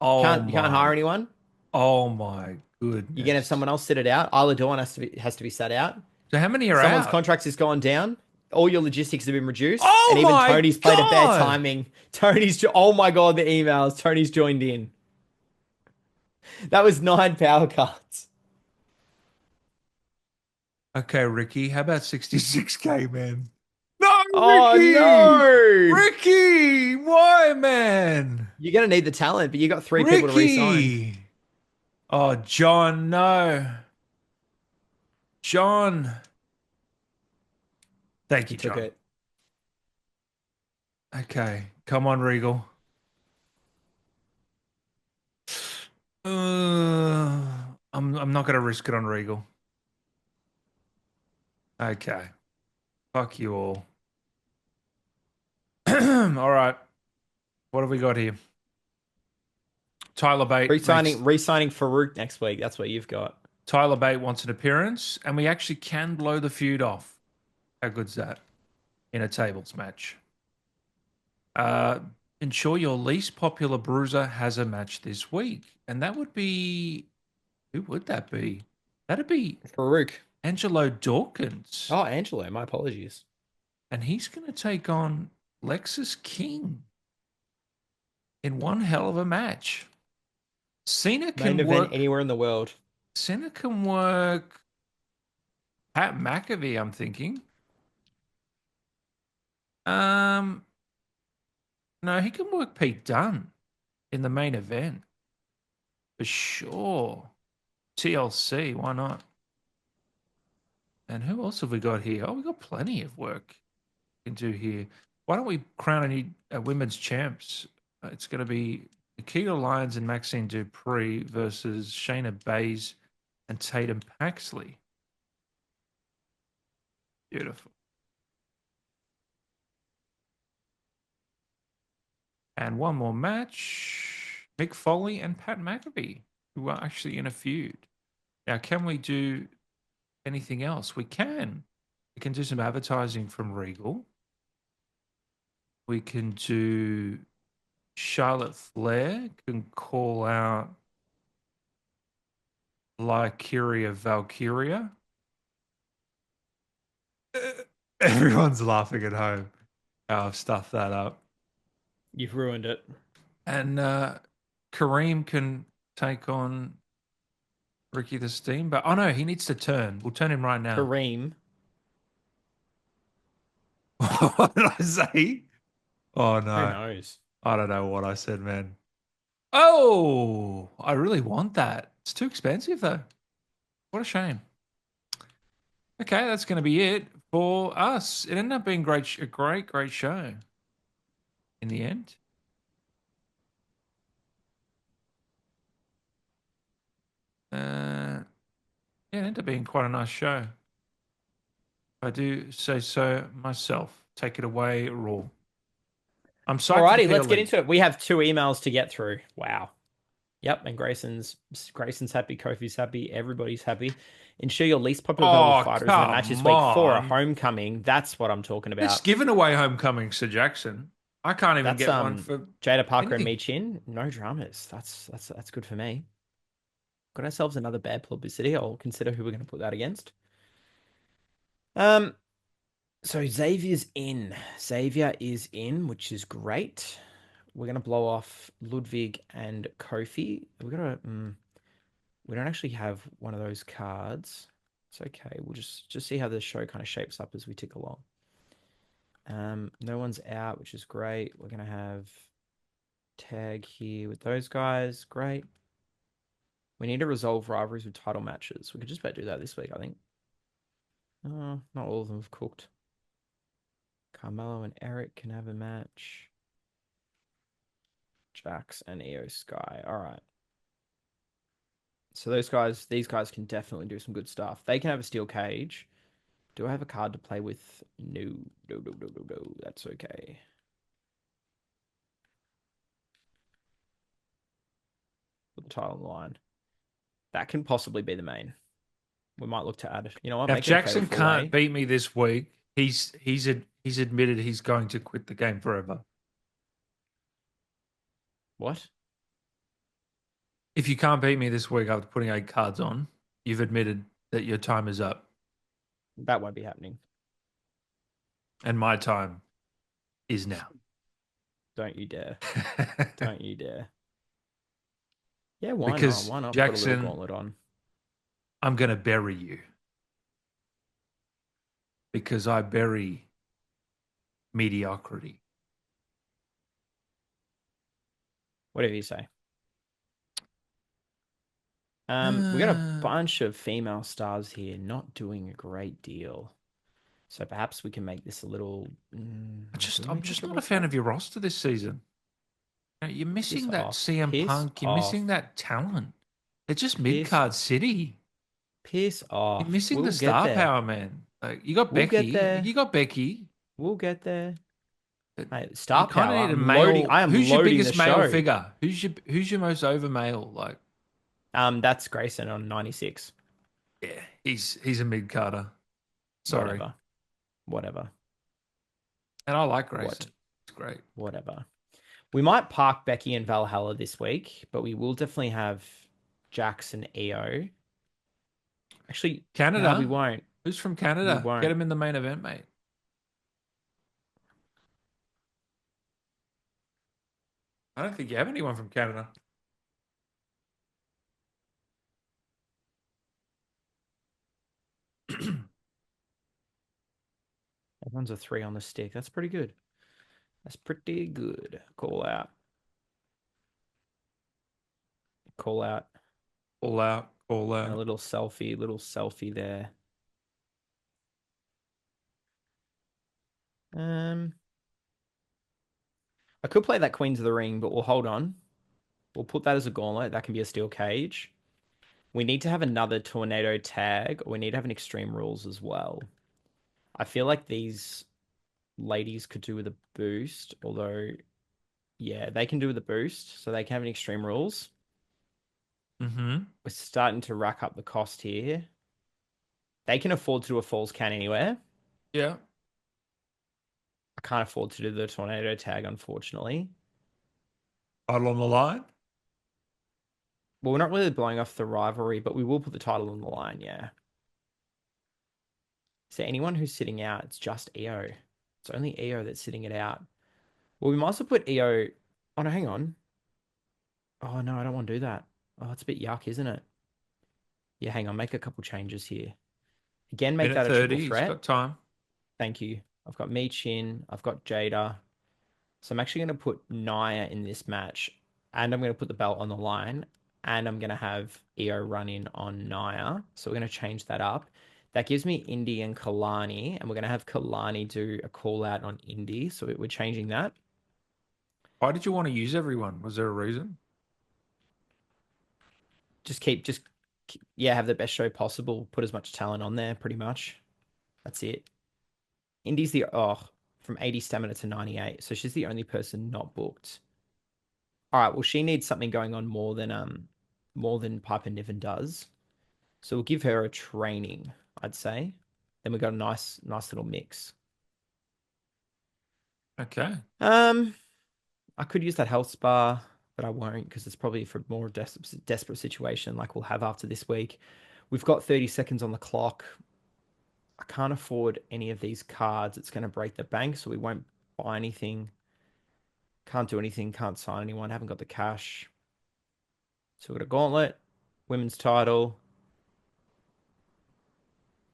Oh can't you can't hire my. anyone. Oh my You're going to have goodness. someone else sit it out. Isla Dawn has to be sat out. So how many are Someone's out? contracts has gone down. All your logistics have been reduced, Oh and even my Tony's played a bad God. timing. Oh my God, the emails. Tony's joined in. That was 9 power cards. Okay, Ricky, how about 66K, man? No, Oh Ricky! no! Ricky! Why, man? You're gonna need the talent, but you got 3 people to re-sign. Ricky! Oh, John, no. John. Thank He you, took John. it. Okay, come on, Regal. Uh, I'm not gonna risk it on Regal. Okay, fuck you all. All right, what have we got here? Tyler Bate makes Re-signing Farouk next week. That's what you've got. Tyler Bate wants an appearance, and we actually can blow the feud off. How good's that in a tables match? Uh, ensure your least popular bruiser has a match this week, and that would be who would that be? That'd be Farouk. Angelo Dawkins, Oh, Angelo. My apologies. and he's going to take on Lexus King in one hell of a match. Cena Main can event work. anywhere in the world. Cena can work. Pat McAfee, I'm thinking. Um, no, he can work Pete Dunne in the main event for sure. TLC, why not? And who else have we got here? Oh, we got plenty of work we can do here. Why don't we crown any women's champs? It's going to be Nikita Lyons and Maxine Dupree versus Shayna Baszler and Tatum Paxley. Beautiful. And one more match. Mick Foley and Pat McAfee, who are actually in a feud. Now, can we do anything else? We can. We can do some advertising from Regal. We can do Charlotte Flair can call out Lycuria Valkyria. Everyone's laughing at home. I've stuffed that up. You've ruined it. And Kareem can take on Ricky the Steamboat. Oh no, he needs to turn. We'll turn him right now. Kareem. What did I say? Oh Who no. knows? I don't know what I said, man. Oh, I really want that. It's too expensive though. What a shame. Okay, that's going to be it for us. It ended up being a great show in the end. Yeah, it ended up being quite a nice show. I do say so myself. Take it away, Raw. I'm psyched for Alrighty, Peter let's get Lee. into it. We have 2 emails to get through. Wow. Yep, and Grayson's happy, Kofi's happy, everybody's happy. Ensure your least popular available Oh, fighter is in a match this come week for a on. homecoming. That's what I'm talking Just about. giving away Homecoming, Sir Jackson. I can't even That's get one for Jada Parker and anything. Me Chin. No dramas. That's good for me. Got ourselves another bad publicity. I'll consider who we're going to put that against. Um, so Xavier's in. Xavier is in, which is great. We're going to blow off Ludwig and Kofi. We don't actually have one of those cards. It's okay. We'll just see how the show kind of shapes up as we tick along. No one's out, which is great. We're gonna have tag here with those guys. Great. We need to resolve rivalries with title matches. We could just about do that this week, I think. Not all of them have cooked. Carmelo and Eric can have a match. Jax and Io Sky. All right. So these guys can definitely do some good stuff. They can have a steel cage. Do I have a card to play with? No, no, no, no, no, no. That's okay. Put the title on the line. That can possibly be the main. We might look to add. You know what? Now, if Make it a fatal Jackson four can't way. beat me this week, he's admitted he's going to quit the game forever. What? If you can't beat me this week after putting 8 cards on, you've admitted that your time is up. That won't be happening. And my time is now. Don't you dare. Don't you dare. Yeah, why not? Because, Why not put a little Jackson, gauntlet on? I'm going to bury you because I bury mediocrity. Whatever you say. We got a I bunch of female stars here not doing a great deal. So perhaps we can make this a little. Do we I'm make it a just not triple a fan threat? of your roster this season. You're Piss missing that off. CM Piss Punk. You're missing off. that talent. They're just mid Piss. card city. Piss You're off. missing the We'll get star there. power, man. Like you got We'll get Becky. there. You got Becky. We'll get there. But Mate, you star kind of power. need a I'm loading. male. I am Who's your loading the biggest male show. figure? Who's your most over male? Like, That's Grayson on 96. yeah, he's a mid carder. Sorry, Whatever. Whatever. and I like What? Grayson. It's great. Whatever. We might park Becky and Valhalla this week, but we will definitely have Jackson EO. Actually, no, we Canada. won't. Who's from We Canada? Get won't. him in the main event, mate. I don't think you have anyone from Canada. Everyone's a three on the stick. That's pretty good. That's pretty good. Call out. Call out. All out, all And a out. little selfie there. Um, I could play that Queen to the Ring, but we'll hold on. We'll put that as a gauntlet. That can be a steel cage. We need to have another tornado tag, or we need to have an extreme rules as well. I feel like these ladies could do with a boost, although yeah, they can do with a boost, so they can have an extreme rules. Mm-hmm. We're starting to rack up the cost here. They can afford to do a falls count anywhere. Yeah. I can't afford to do the tornado tag, unfortunately. Title on the line. Well, we're not really blowing off the rivalry, but we will put the title on the line, yeah. Is there anyone who's sitting out? It's just EO. It's only EO that's sitting it out. Well, we might as well put EO. Oh no, hang on. Oh no, I don't want to do that. Oh, it's a bit yuck, isn't it? Yeah, hang on, make a couple changes here. Again, make Minute that a triple 30. He's threat. got time. Thank you. I've got Me Chin, I've got Jada. So I'm actually going to put Naya in this match, and I'm going to put the belt on the line, and I'm going to have EO run in on Naya. So we're going to change that up. That gives me Indy and Kalani, and we're going to have Kalani do a call out on Indy. So we're changing that. Why did you want to use everyone? Was there a reason? Just yeah, have the best show possible. Put as much talent on there, pretty much. That's it. Indy's the from 80 stamina to 98, so she's the only person not booked. All right, well she needs something going on more than Piper Niven does. So we'll give her a training, I'd say. Then we got a nice little mix. Okay. Um, I could use that health spa, but I won't because it's probably for more desperate situation like we'll have after this week. We've got 30 seconds on the clock. I can't afford any of these cards. It's going to break the bank, so we won't buy anything. Can't do anything. Can't sign anyone. Haven't got the cash. So we've got a gauntlet, women's title.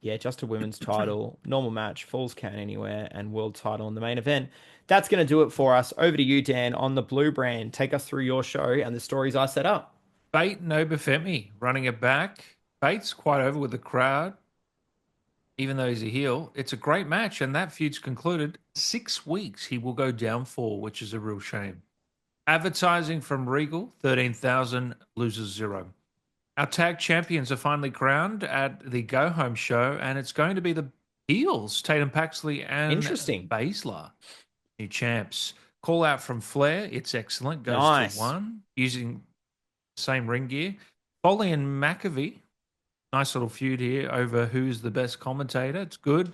Yeah, just a women's title, normal match, falls count anywhere, and world title in the main event. That's going to do it for us. Over to you, Dan, on the Blue Brand. Take us through your show and the stories I set up. Bait no Befemi running it back. Bait's quite over with the crowd, even though he's a heel. It's a great match, and that feud's concluded. 6 weeks he will go down for, which is a real shame. Advertising from Regal, 13,000, loses 0. Our tag champions are finally crowned at the Go Home show, and it's going to be the heels, Tatum Paxley and Interesting. Baszler, new champs. Call out from Flair, it's excellent, goes to Nice. 1, using the same ring gear. Foley and McAfee, nice little feud here over who's the best commentator. It's good.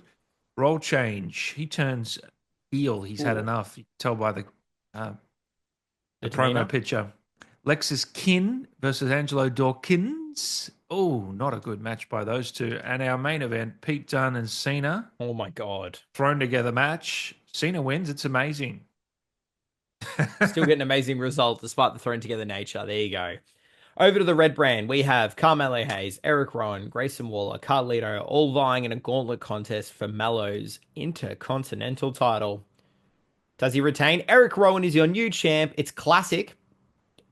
Role change. He turns heel. He's had Ooh, enough. You can tell by uh, the the promo demeanor. picture. Lexis Kin versus Angelo Dawkins. Oh, not a good match by those two. And our main event, Pete Dunne and Cena, Oh my God. thrown together match. Cena wins. It's amazing. Still getting an amazing result despite the thrown together nature. There you go. Over to the red brand, we have Carmelo Hayes, Eric Rowan, Grayson Waller, Carlito, all vying in a gauntlet contest for Mello's Intercontinental title. Does he retain? Eric Rowan is your new champ. It's classic.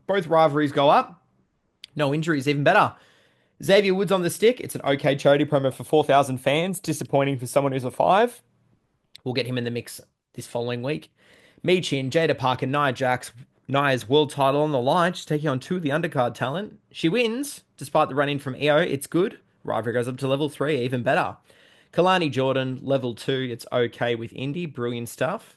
Both rivalries go up. No injuries, even better. Xavier Woods on the stick. It's an okay charity promo for 4,000 fans. Disappointing for someone who's a 5. We'll get him in the mix this following week. Michin, Jada Parker, Nia Jax. Nia's world title on the line. She's taking on two of the undercard talent. She wins, despite the run in from EO. It's good. Rivalry goes up to level 3, even better. Kalani Jordan, level 2. It's okay with Indy. Brilliant stuff.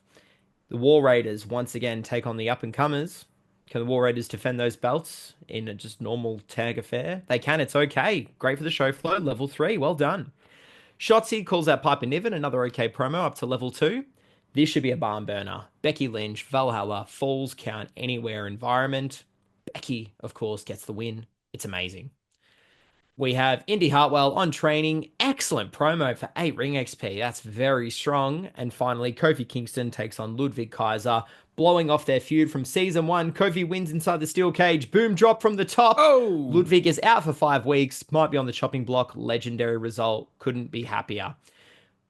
The War Raiders once again take on the up and comers. Can the War Raiders defend those belts in a just normal tag affair? They can. It's okay. Great for the show flow. Level 3. Well done. Shotzi calls out Piper Niven, another okay promo up to level 2. This should be a barn burner. Becky Lynch, Valhalla, Falls Count Anywhere environment. Becky, of course, gets the win. It's amazing. We have Indy Hartwell on training. Excellent promo for 8 ring XP. That's very strong. And finally, Kofi Kingston takes on Ludwig Kaiser, blowing off their feud from season 1. Kofi wins inside the steel cage. Boom drop from the top. Oh, Ludwig is out for 5 weeks. Might be on the chopping block. Legendary result. Couldn't be happier.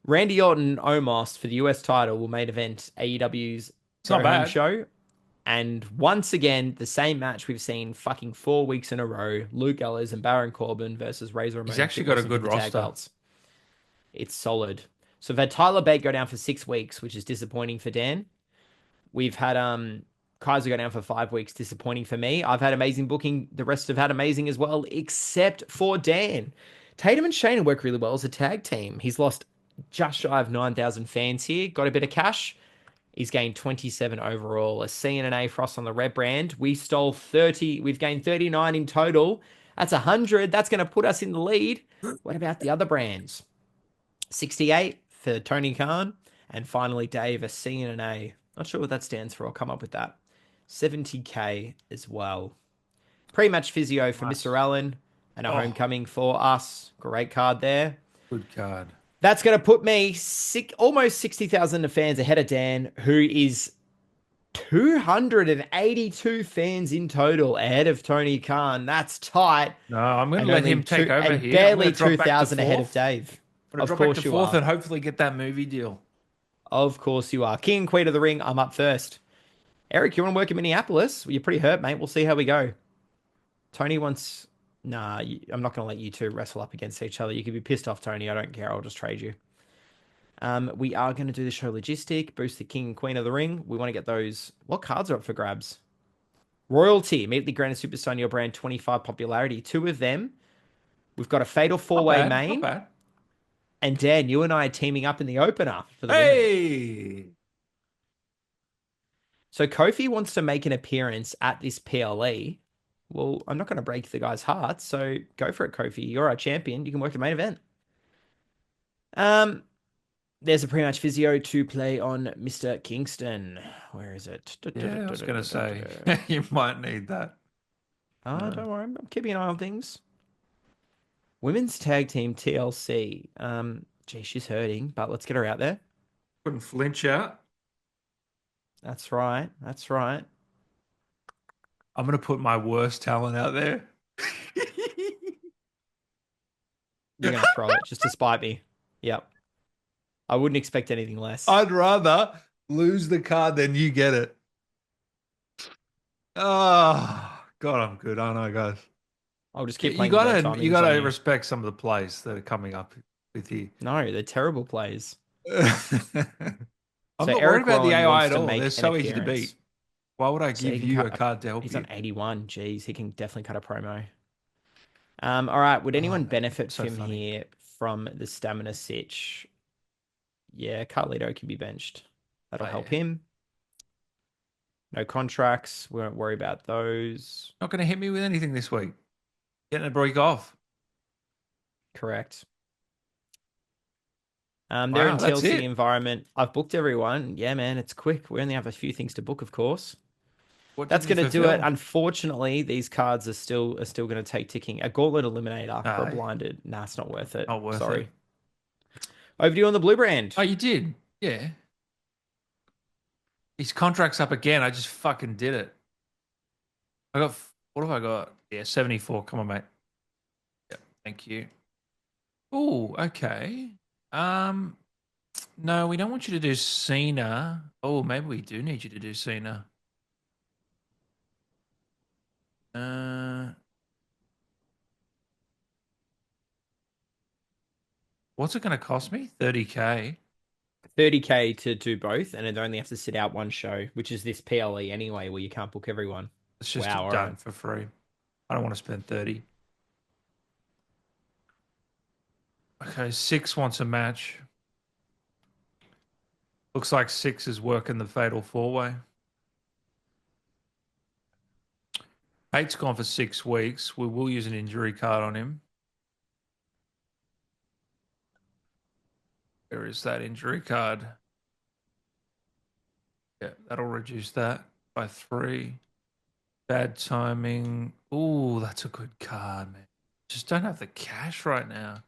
Randy Orton and Omos for the US title will main event AEW's it's not Go Home bad. show. And once again, the same match we've seen fucking 4 weeks in a row. Luke Gallows and Baron Corbin versus Razor He's Ramon and actually Kit got a Lee for good the tag roster. belts. It's solid. So we've had Tyler Bate go down for 6 weeks, which is disappointing for Dan. We've had Kaiser go down for 5 weeks, disappointing for me. I've had amazing booking. The rest have had amazing as well, except for Dan. Tatum and Shayna work really well as a tag team. He's lost just shy of 9,000 fans here. Got a bit of cash. He's gained 27 overall. A C and an A for us on the red brand. We stole 30. We've gained 39 in total. That's 100. That's going to put us in the lead. What about the other brands? 68 for Tony Khan. And finally, Dave, a C and an A. Not sure what that stands for. I'll come up with that. 70K as well. Pre-match physio for Nice. Mr. Allen and a Oh, homecoming for us. Great card there. good card. That's going to put me almost 60,000 fans ahead of Dan, who is 282 fans in total ahead of Tony Khan. That's tight. No, I'm going to And let only him take two over and here. I'm going barely to drop back to 2,000 ahead of fourth. Dave. I'm going to Of drop back to course you fourth are. and hopefully get that movie deal. Of course you are. King and Queen of the Ring, I'm up first. Eric, you want to work in Minneapolis? Well, you're pretty hurt, mate. We'll see how we go. Tony wants. Nah, I'm not going to let you two wrestle up against each other. You could be pissed off, Tony. I don't care. I'll just trade you. We are going to do the show logistic, boost the King and Queen of the Ring. We want to get those. What cards are up for grabs? Royalty, immediately granted Superstar in your brand 25 popularity. 2 of them. We've got a Fatal Not 4-way bad. Not main. bad. And Dan, you and I are teaming up in the opener for the women. Hey, So Kofi wants to make an appearance at this PLE. Well, I'm not going to break the guy's heart, so go for it, Kofi. You're our champion. You can work the main event. Um, there's a pre-match physio to play on Mr. Kingston. Where is it? yeah, I was going to say you might need that. Don't worry. I'm keeping an eye on things. Women's tag team TLC. Gee, she's hurting, but let's get her out there. Couldn't flinch out. That's right. That's right. I'm going to put my worst talent out there. You're gonna throw it just to spite me. Yep. I wouldn't expect anything less. I'd rather lose the card than you get it. Oh, God, I'm good, aren't I, guys? I'll just keep You playing the bad gotta you timings on gotta you. respect some of the plays that are coming up with you. No, they're terrible plays. I'm So not worried Eric about the Rowan AI wants at to all. They're make an so easy to appearance. beat. Why would I So he give can you cut. a card to help He's you? on 81. Jeez, he can definitely cut a promo. All right. Would Oh, anyone man, benefit so from funny. here from the stamina sitch? Yeah, Carlito can be benched. Oh, That'll help yeah. him. No contracts. We won't worry about those. Not going to hit me with anything this week. Getting a break off. Correct. They're in Wow, that's TLC it. environment. I've booked everyone. Yeah, man, it's quick. We only have a few things to book, of course. What That's didn't you going to do it. fulfill? Unfortunately, these cards are still going to take ticking. A Gauntlet Eliminator for a No, blinded. Nah, it's not worth it. not worth it. Sorry. Over to you on the blue brand. Oh, you did? Yeah. His contract's up again. I just fucking did it. I got, what have I got? Yeah, 74. Come on, mate. Yep. Thank you. Oh, okay. Um, no, we don't want you to do Cena. Oh, maybe we do need you to do Cena. Uh, what's it going to cost me? 30K. 30K to do both, and it only have to sit out one show, which is this PLE anyway, where you can't book everyone. It's Wow, just all right. done for free. I don't want to spend 30. Okay, six wants a match. Looks like six is working the fatal four way. Eight's gone for 6 weeks. We will use an injury card on him. Where is that injury card? Yeah, that'll reduce that by 3. Bad timing. Ooh, that's a good card, man. Just don't have the cash right now.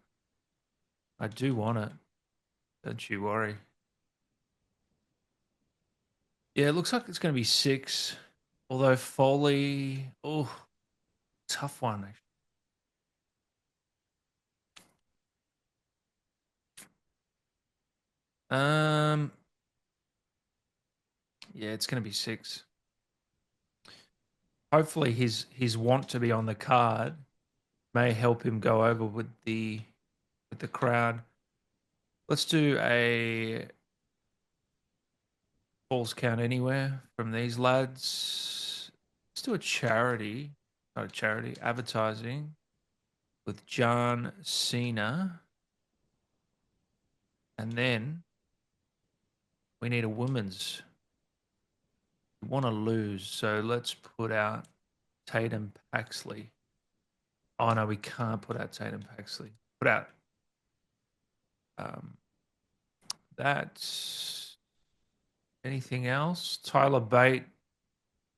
I do want it. Don't you worry. Yeah, it looks like it's going to be 6. Although Foley, oh, tough one. Um, yeah, it's going to be 6. Hopefully, his want to be on the card may help him go over with the crowd. Let's do a falls count anywhere from these lads. Let's do a charity, not a charity, advertising with John Cena. And then we need a women's. We want to lose. So let's put out Tatum Paxley. Oh, no, we can't put out Tatum Paxley. Put out um, that's anything else. Tyler Bate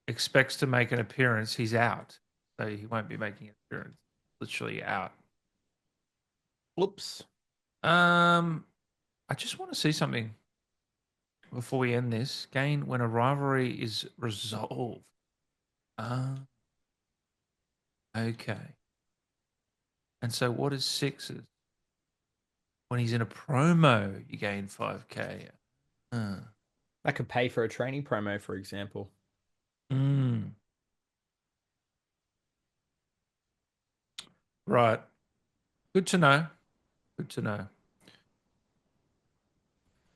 expects to make an appearance. He's out. So he won't be making an appearance. Literally out. Whoops. I just want to see something before we end this. Gain when a rivalry is resolved. Ah, okay. And so what is sixes? When he's in a promo, you gain 5K. That could pay for a training promo, for example. Mm. Right. Good to know. Good to know.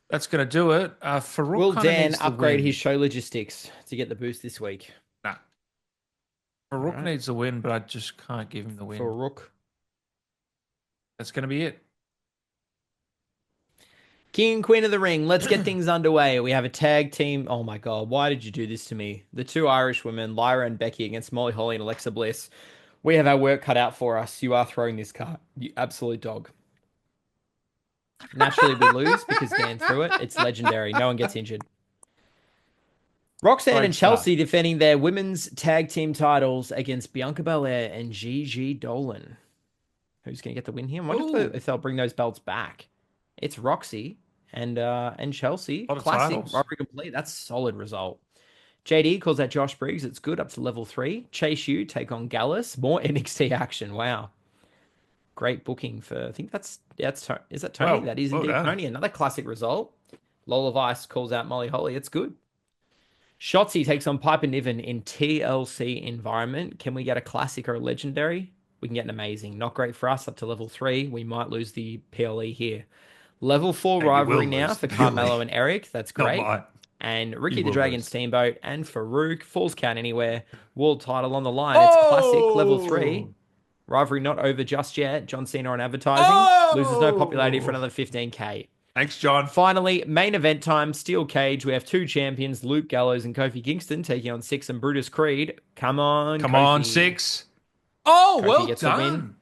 That's going to do it. Farouk Will kind of Dan needs the upgrade his win. show logistics to get the boost this week? Nah. All Farouk right. needs the win, but I just can't give him the For win. Rook. That's going to be it. King and Queen of the Ring, let's get things underway. We have a tag team. Oh my God, why did you do this to me? The two Irish women, Lyra and Becky, against Molly Holly and Alexa Bliss. We have our work cut out for us. You are throwing this card. You absolute dog. Naturally, we lose because Dan threw it. It's legendary. No one gets injured. Roxanne Great and start. Chelsea defending their women's tag team titles against Bianca Belair and Gigi Dolan. Who's going to get the win here? I wonder Ooh, if they'll bring those belts back. It's Roxy and Chelsea. a lot of Classic. titles. Robbery complete. That's a solid result. JD calls that Josh Briggs. It's good up to level 3. Chase U take on Gallus. More NXT action. Wow. Great booking for, I think is that Tony? Well, That is well indeed done. Tony. Another classic result. Lola Vice calls out Molly Holly. It's good. Shotzi takes on Piper Niven in TLC environment. Can we get a classic or a legendary? We can get an amazing. Not great for us up to level 3. We might lose the PLE here. Level 4 And you will rivalry now lose for the PLE. Carmelo and Eric. That's Not great. mine. And You Ricky the will Dragon lose. Steamboat and Farouk. Falls count anywhere. World title on the line. It's classic. Level 3. Oh! Rivalry not over just yet. John Cena on advertising. Loses no popularity for Oh! another 15K. Thanks, John. Finally, main event time, steel cage. We have two champions, Luke Gallows and Kofi Kingston, taking on Six and Brutus Creed. Come on, Come on, Kofi. six. Oh, Kofi well gets the win. done.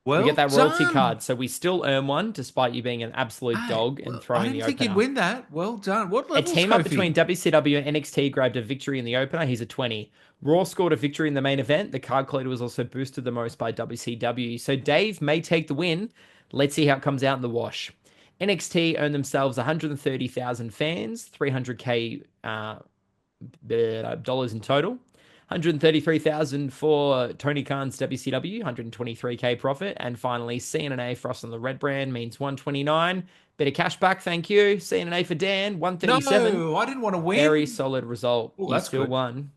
We get Well that royalty done. card, so we still earn one despite you being an absolute Hey, dog and well, I throwing didn't the think you'd opener. win that. Well done. What A level's team up between Kofi? WCW and NXT grabbed a victory in the opener. He's a 20. Raw scored a victory in the main event. The card collector was also boosted the most by WCW. So Dave may take the win. Let's see how it comes out in the wash. NXT earned themselves 130,000 fans, 300K dollars in total. 133,000 for Tony Khan's WCW, 123K profit, and finally CNA for us on the red brand means 129. Bit of cash back, thank you. CNA for Dan, 137. No, I didn't want to Very win. solid result. Oh, You that's still good. won.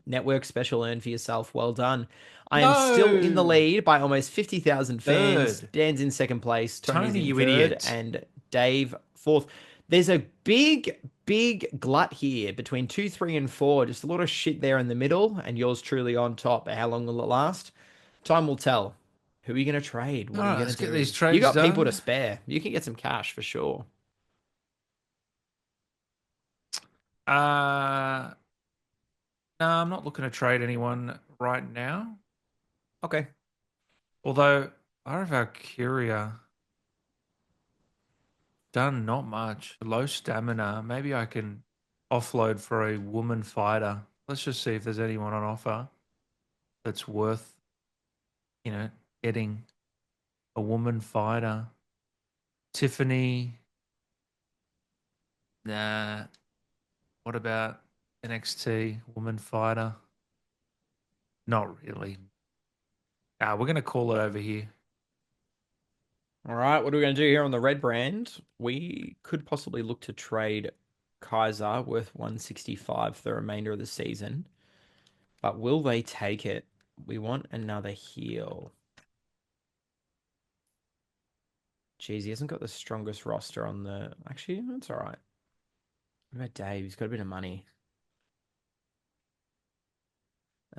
Network special earn for yourself. Well done. I am still in the No. lead by almost 50,000 fans. Third. Dan's in second place. Tony's Tony, in you third. idiot. And Dave fourth. There's a big glut here between 2, 3, and 4. Just a lot of shit there in the middle. And yours truly on top. How long will it last? Time will tell. Who are you going to trade? All What are you right, going to let's get these do? You trades got people to done. spare. You can get some cash for sure. No, I'm not looking to trade anyone right now. Okay. Although, out of our Curia, done not much. Low stamina. Maybe I can offload for a woman fighter. Let's just see if there's anyone on offer that's worth, you know, getting a woman fighter. Tiffany. Nah. What about NXT woman fighter? Not really. We're gonna call it over here. All right, what are we going to do here on the red brand? We could possibly look to trade Kaiser worth 165 for the remainder of the season, but will they take it? We want another heel. Jeez, he hasn't got the strongest roster on the. Actually, that's all right. What about Dave? He's got a bit of money.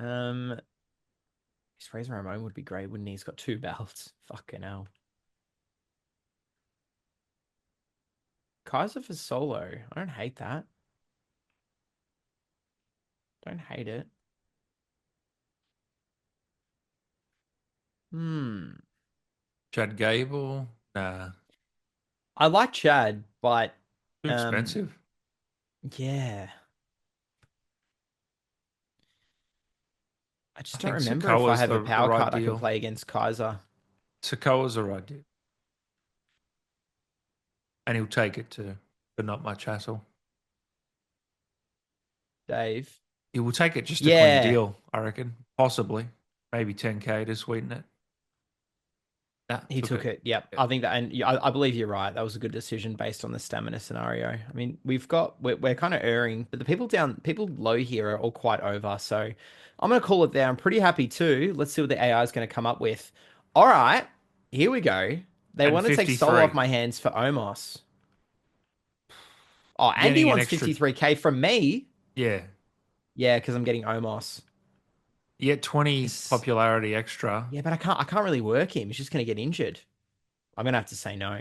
Um, his Razor Ramon would be great, wouldn't he? He's got 2 belts. Fucking hell. Kaiser for solo. I don't hate that. Don't hate it. Hmm. Chad Gable. Nah. I like Chad, but Too um, expensive. yeah. I I just don't think remember if I Sokoa's have a the power right card I can deal. play against Kaiser. Sokoa's the right deal. And he'll take it too, but not much hassle. Dave. He will take it just a clean Yeah, deal, I reckon. Possibly. Maybe 10K to sweeten it. Nah, he took took it. it. Yep. Yeah. I think that, and yeah, I believe you're right. That was a good decision based on the stamina scenario. I mean, we're kind of erring, but the people low here are all quite over. So I'm going to call it there. I'm pretty happy too. Let's see what the AI is going to come up with. All right, here we go. They And want to take solo off 53. my hands for Omos. Oh, Andy Getting an wants extra. 53K from me. Yeah. Yeah, because I'm getting Omos. You get 20 This popularity extra. Yeah, but I can't really work him. He's just gonna get injured. I'm gonna have to say no.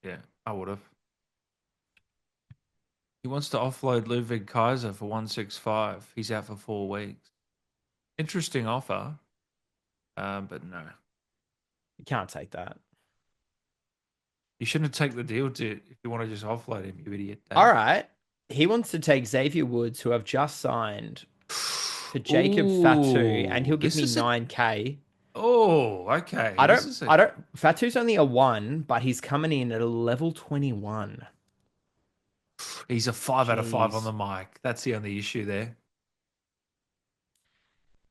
Yeah, I would have. He wants to offload Ludwig Kaiser for 165. He's out for 4 weeks. Interesting offer, but no. You can't take that. You shouldn't take the deal if you want to just offload him, you idiot, All Dave. right. He wants to take Xavier Woods, who I've just signed for Jacob Fatu, and Ooh, he'll give this me is a. 9K. Oh, okay. I This don't is a. I don't Fatu's only a 1, but he's coming in at a level 21. He's a 5 out of 5 on Jeez. the mic. That's the only issue there.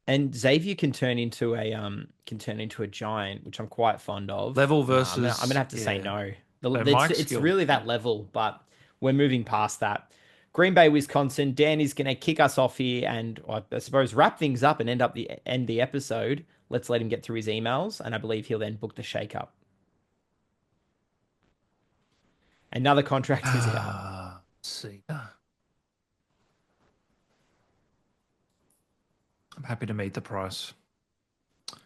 And Xavier can turn into a giant, which I'm quite fond of. Level No, I'm gonna versus, have to say yeah. no. So mic It's skill. really Yeah. that level, but we're moving past that. Green Bay, Wisconsin. Dan is gonna kick us off here, and I suppose wrap things up and end the episode. Let's let him get through his emails, and I believe he'll then book the shake up. Another contract is out. See. I'm happy to meet the price.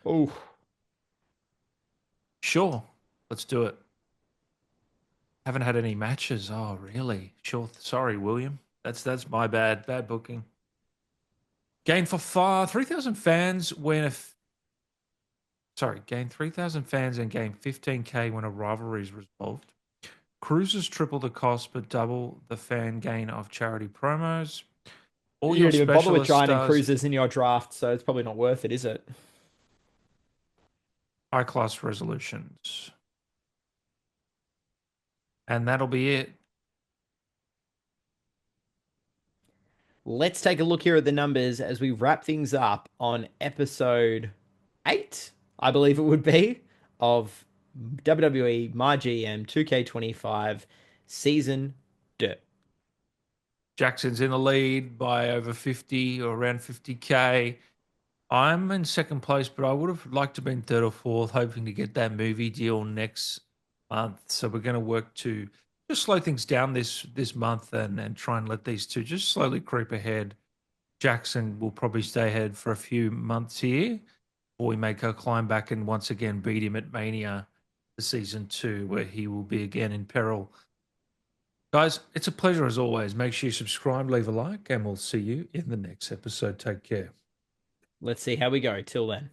Oh, Sure. Let's do it. Haven't had any matches. Oh, really? Sure. Sorry, William. That's my bad. Bad booking. Gain for far 3,000 fans when sorry, gain 3,000 fans and gain 15K when a rivalry is resolved. Cruises triple the cost but double the fan gain of charity promos. All You your don't even bother with specialist giant and stars, cruisers in your draft, so it's probably not worth it, is it? high class resolutions. And that'll be it. Let's take a look here at the numbers as we wrap things up on episode 8, I believe it would be, of WWE MyGM 2K25 Season 2. Jackson's in the lead by over 50 or around 50K. I'm in second place, but I would have liked to have been third or fourth, hoping to get that movie deal next month. So we're going to work to just slow things down this month and try and let these two just slowly creep ahead. Jackson will probably stay ahead for a few months here before we make our climb back and once again beat him at Mania for season 2, where he will be again in peril. Guys, it's a pleasure as always. Make sure you subscribe, leave a like, and we'll see you in the next episode. Take care. Let's see how we go. Till then.